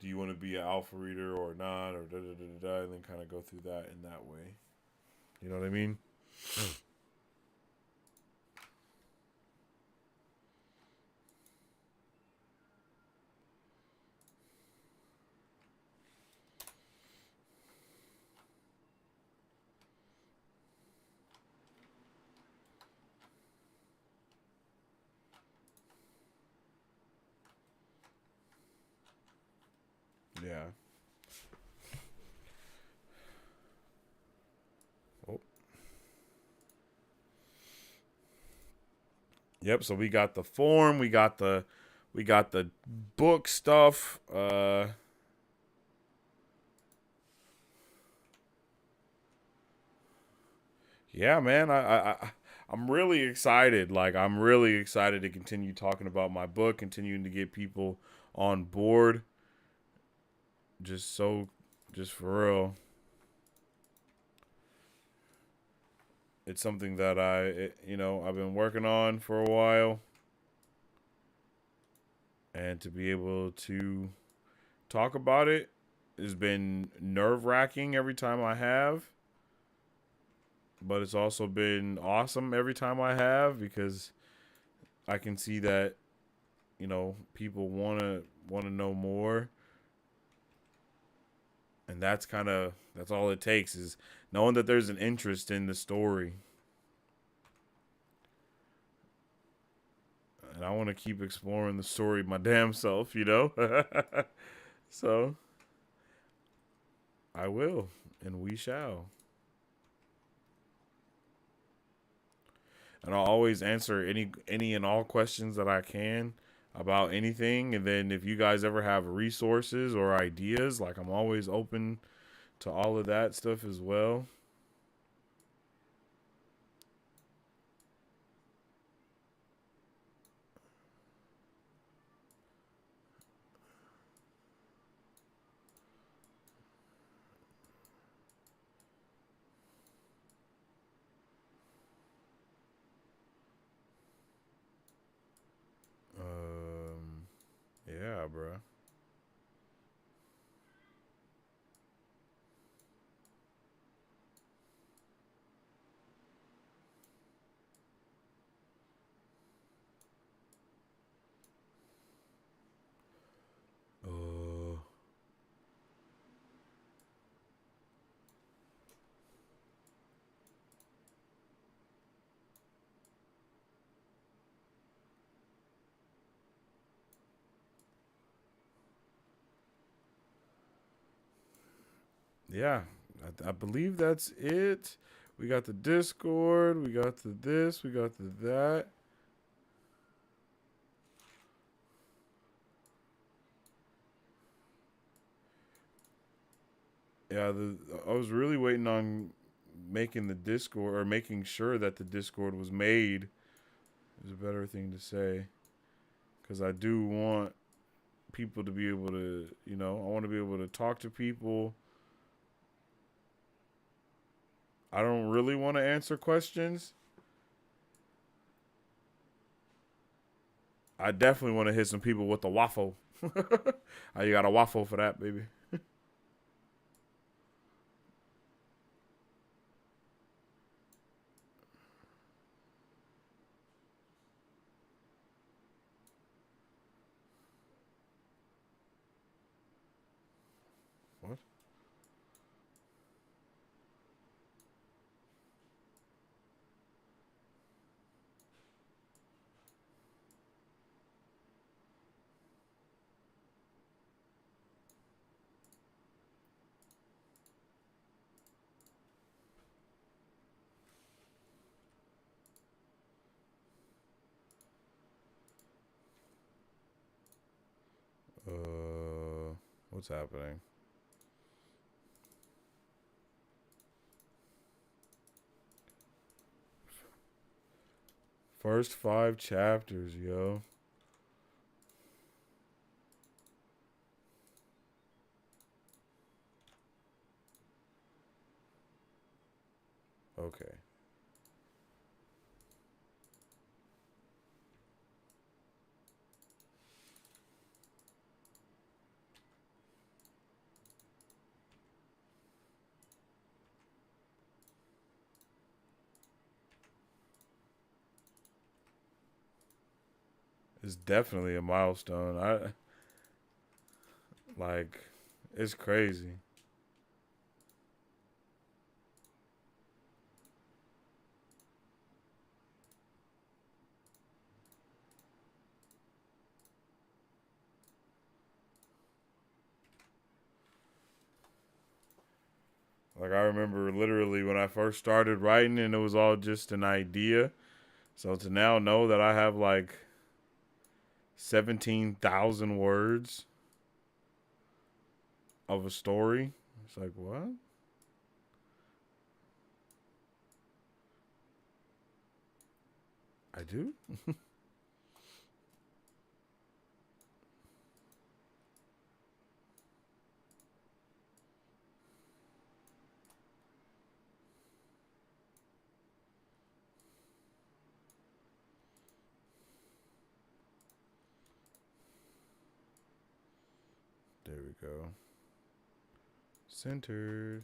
you want to be an alpha reader or not, or and then kind of go through that in that way. You know what I mean? Yeah. Oh. Yep. So we got the form. We got the book stuff. Yeah, man. I'm really excited. Like, I'm really excited to continue talking about my book, continuing to get people on board. Just for real. It's something that I've been working on for a while, and to be able to talk about it has been nerve-wracking every time I have, but it's also been awesome every time I have, because I can see that people want to know more, and that's all it takes, is knowing that there's an interest in the story. And I want to keep exploring the story my damn self, So I will, and we shall. And I'll always answer any and all questions that I can about anything. And then if you guys ever have resources or ideas, like, I'm always open to all of that stuff as well. Yeah, bro. Uh, yeah, I believe that's it. We got the Discord. We got the this. We got the that. Yeah, I was really waiting on making the Discord or making sure that the Discord was made. Is a better thing to say because I do want people to be able to, I want to be able to talk to people. I don't really want to answer questions. I definitely want to hit some people with the waffle. Oh, you got a waffle for that, baby. What? What's happening? First 5 chapters, yo. Okay. It's definitely a milestone. Like, it's crazy. Like, I remember literally when I first started writing and it was all just an idea. So to now know that I have like 17,000 words of a story, it's like, what? I do? There we go. Centered.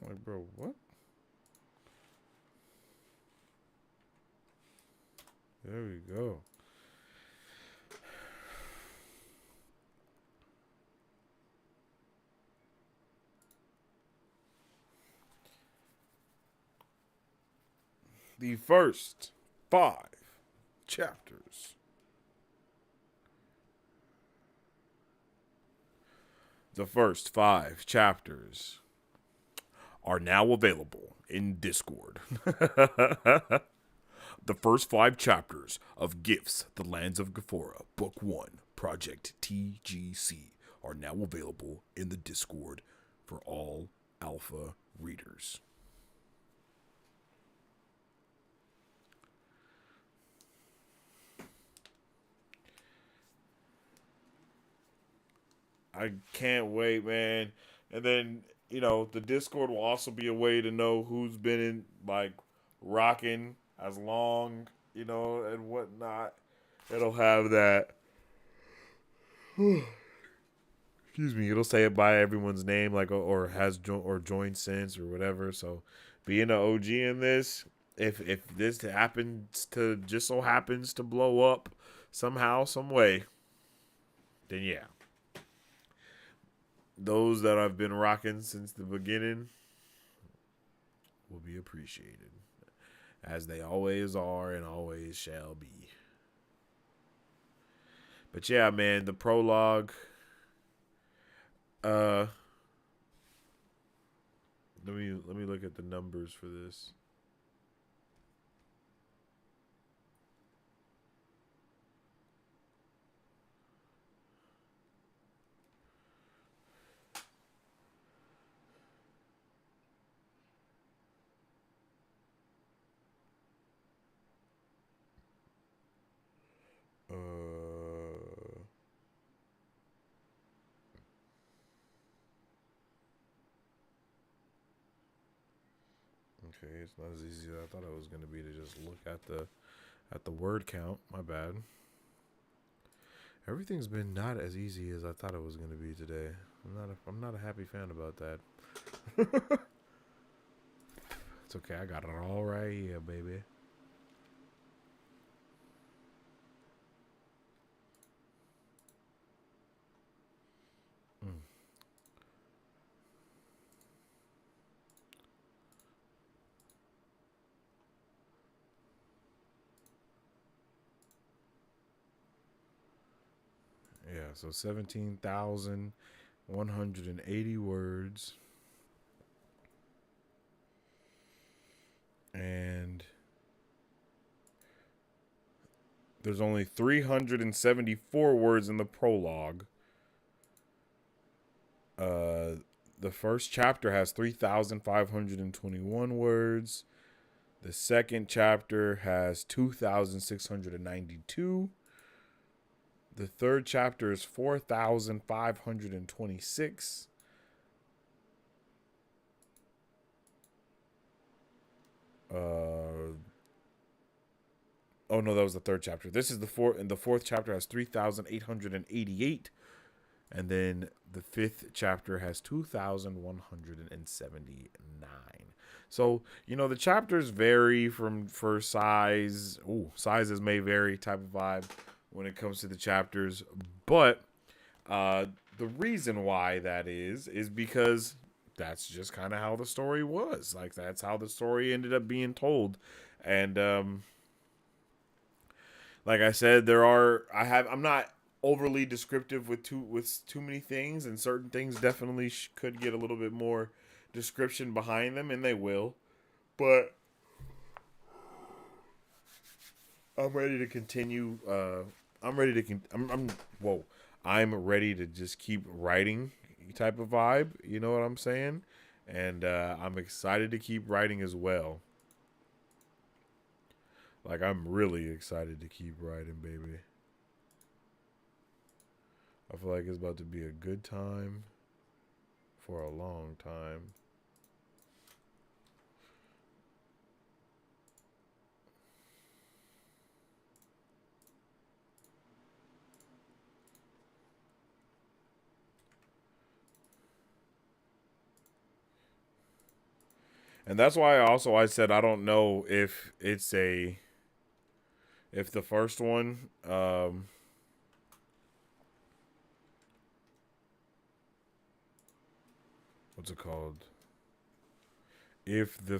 I'm like, bro, what? There we go. The first 5 chapters. The first 5 chapters are now available in Discord. The first 5 chapters of Gifts, The Lands of Ghaforra, Book 1, Project TGC, are now available in the Discord for all alpha readers. I can't wait, man. And then, the Discord will also be a way to know who's been in, like, rocking as long, and whatnot. It'll have that. Excuse me. It'll say it by everyone's name, like, or has or joined since or whatever. So, being an OG in this, if this happens to just so happens to blow up somehow, some way, then yeah, those that I've been rocking since the beginning will be appreciated. as they always are and always shall be. But yeah, man, the prologue. Let me look at the numbers for this. Okay, it's not as easy as I thought it was going to be to just look at the word count. My bad. Everything's been not as easy as I thought it was going to be today. I'm not a happy fan about that. It's okay. I got it all right here, baby. Yeah, so 17,180 words. And there's only 374 words in the prologue. The first chapter has 3,521 words. The second chapter has 2,692. The third chapter is 4,526. Oh no, that was the third chapter. This is the fourth, and the fourth chapter has 3,888. And then the fifth chapter has 2,179. So, the chapters vary for size. Ooh, sizes may vary, type of vibe when it comes to the chapters. But the reason why that is because that's just kind of how the story was. Like, that's how the story ended up being told. And like I said, I'm not overly descriptive with too many things, and certain things definitely could get a little bit more description behind them, and they will. But I'm ready to continue. I'm ready to. I'm ready to just keep writing, type of vibe. You know what I'm saying? And I'm excited to keep writing as well. Like, I'm really excited to keep writing, baby. I feel like it's about to be a good time for a long time. And that's why I said I don't know if the first one, what's it called? If the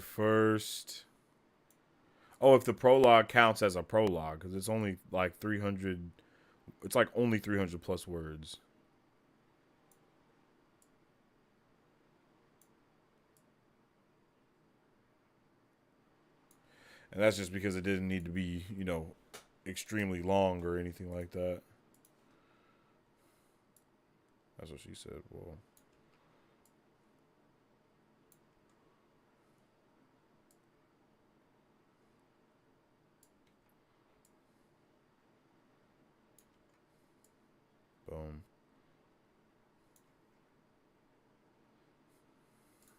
prologue counts as a prologue, because it's only like 300, it's like only 300 plus words. And that's just because it didn't need to be, extremely long or anything like that. That's what she said. Well, boom.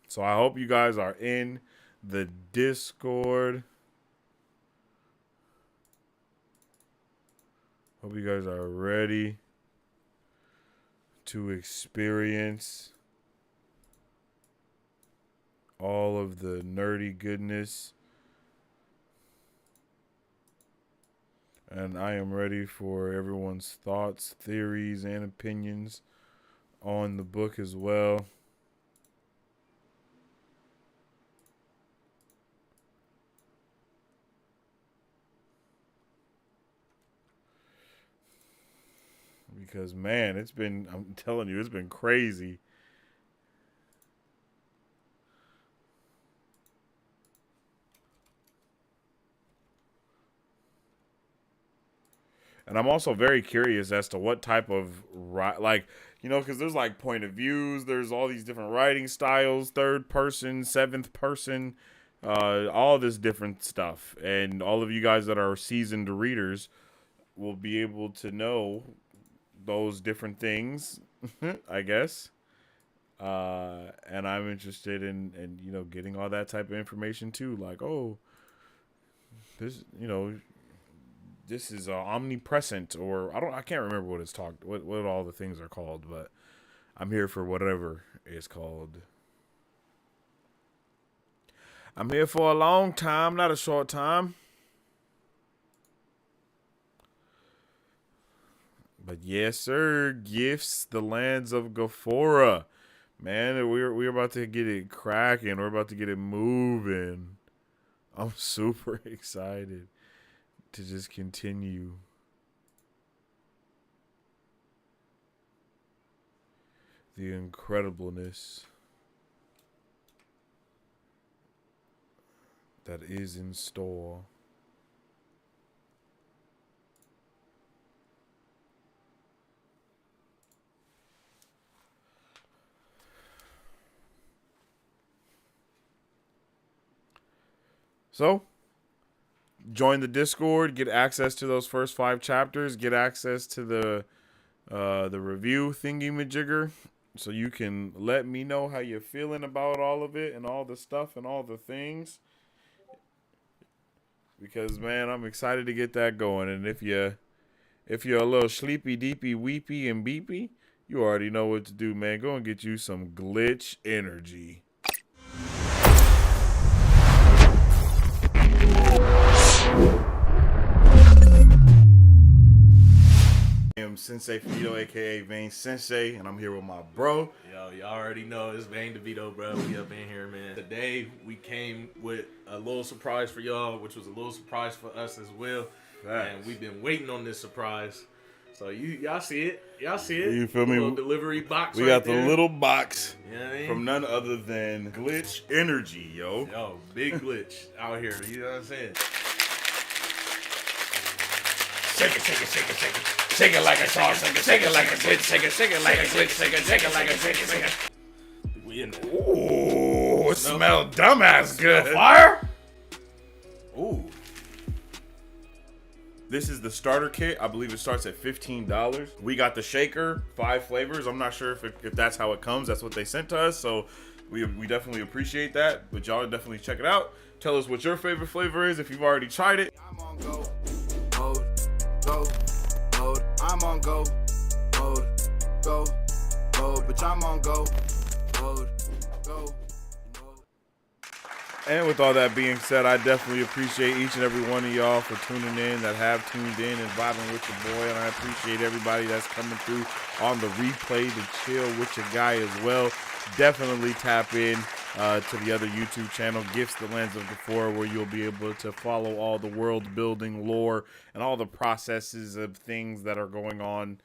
So I hope you guys are in the Discord. Hope you guys are ready to experience all of the nerdy goodness. And I am ready for everyone's thoughts, theories, and opinions on the book as well. Because man, I'm telling you, it's been crazy. And I'm also very curious as to what type of like, you know, because there's like point of views, there's all these different writing styles, third person, seventh person, all this different stuff. And all of you guys that are seasoned readers will be able to know those different things, I guess. And I'm interested in you know, getting all that type of information too. Like, oh, this, you know, this is omnipresent, or I can't remember what it's what all the things are called, but I'm here for whatever it's called. I'm here for a long time, not a short time. But yes, sir, gifts, the lands of Gafora. Man, we're about to get it cracking. We're about to get it moving. I'm super excited to just continue. The incredibleness that is in store. So, join the Discord, get access to those first 5 chapters, get access to the review thingy-majigger, so you can let me know how you're feeling about all of it and all the stuff and all the things. Because man, I'm excited to get that going. And if you're a little sleepy, deepy, weepy, and beepy, you already know what to do, man. Go and get you some glitch energy. I am Sensei Vito, aka Vane Sensei, and I'm here with my bro. Yo, y'all already know it's Vane DeVito, bro. We up in here, man. Today we came with a little surprise for y'all, which was a little surprise for us as well. Facts. And we've been waiting on this surprise. So y'all see it. Y'all see it. You feel me? Little delivery box. We right got the there. little box You know what I mean? from none other than Glitch Energy, yo. Yo, big glitch out here. You know what I'm saying? Shake it, shake it, shake it, shake it. Shake it like a sauce, shake it like a glitch, shake it like a glitch, shake it like a glitch, We in there. Ooh, it smells dumbass good. Fire? Ooh. This is the starter kit. I believe it starts at $15. We got the shaker, 5 flavors. I'm not sure if that's how it comes. That's what they sent to us. So we definitely appreciate that. But y'all definitely check it out. Tell us what your favorite flavor is if you've already tried it. I'm on go mode, go mode. I'm on go mode, go mode. Bitch, I'm on go mode, go mode. And with all that being said, I definitely appreciate each and every one of y'all for tuning in, that have tuned in and vibing with your boy. And I appreciate everybody that's coming through on the replay to chill with your guy as well. Definitely tap in to the other YouTube channel, Gifts, the Lands of Gafora, where you'll be able to follow all the world building lore and all the processes of things that are going on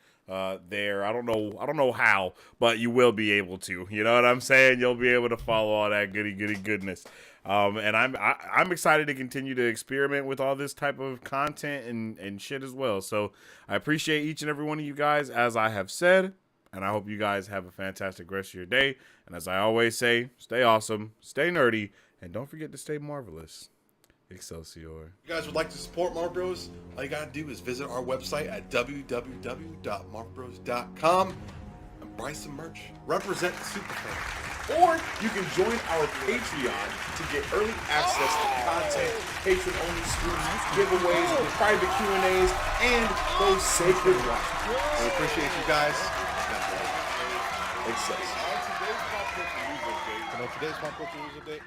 there. I don't know how, but you will be able to. You know what I'm saying? You'll be able to follow all that goody goodness. And I'm excited to continue to experiment with all this type of content and shit as well. So I appreciate each and every one of you guys, as I have said, and I hope you guys have a fantastic rest of your day. And as I always say, stay awesome, stay nerdy, and don't forget to stay marvelous. Excelsior. You guys would like to support Marv Bros? All you gotta do is visit our website at www.marvbros.com and buy some merch. Represent the Superfan. Or you can join our Patreon to get early access to content, patron-only streams, giveaways, private Q&As, and those sacred watches. We appreciate you guys. Excelsior. On today's pop culture news update.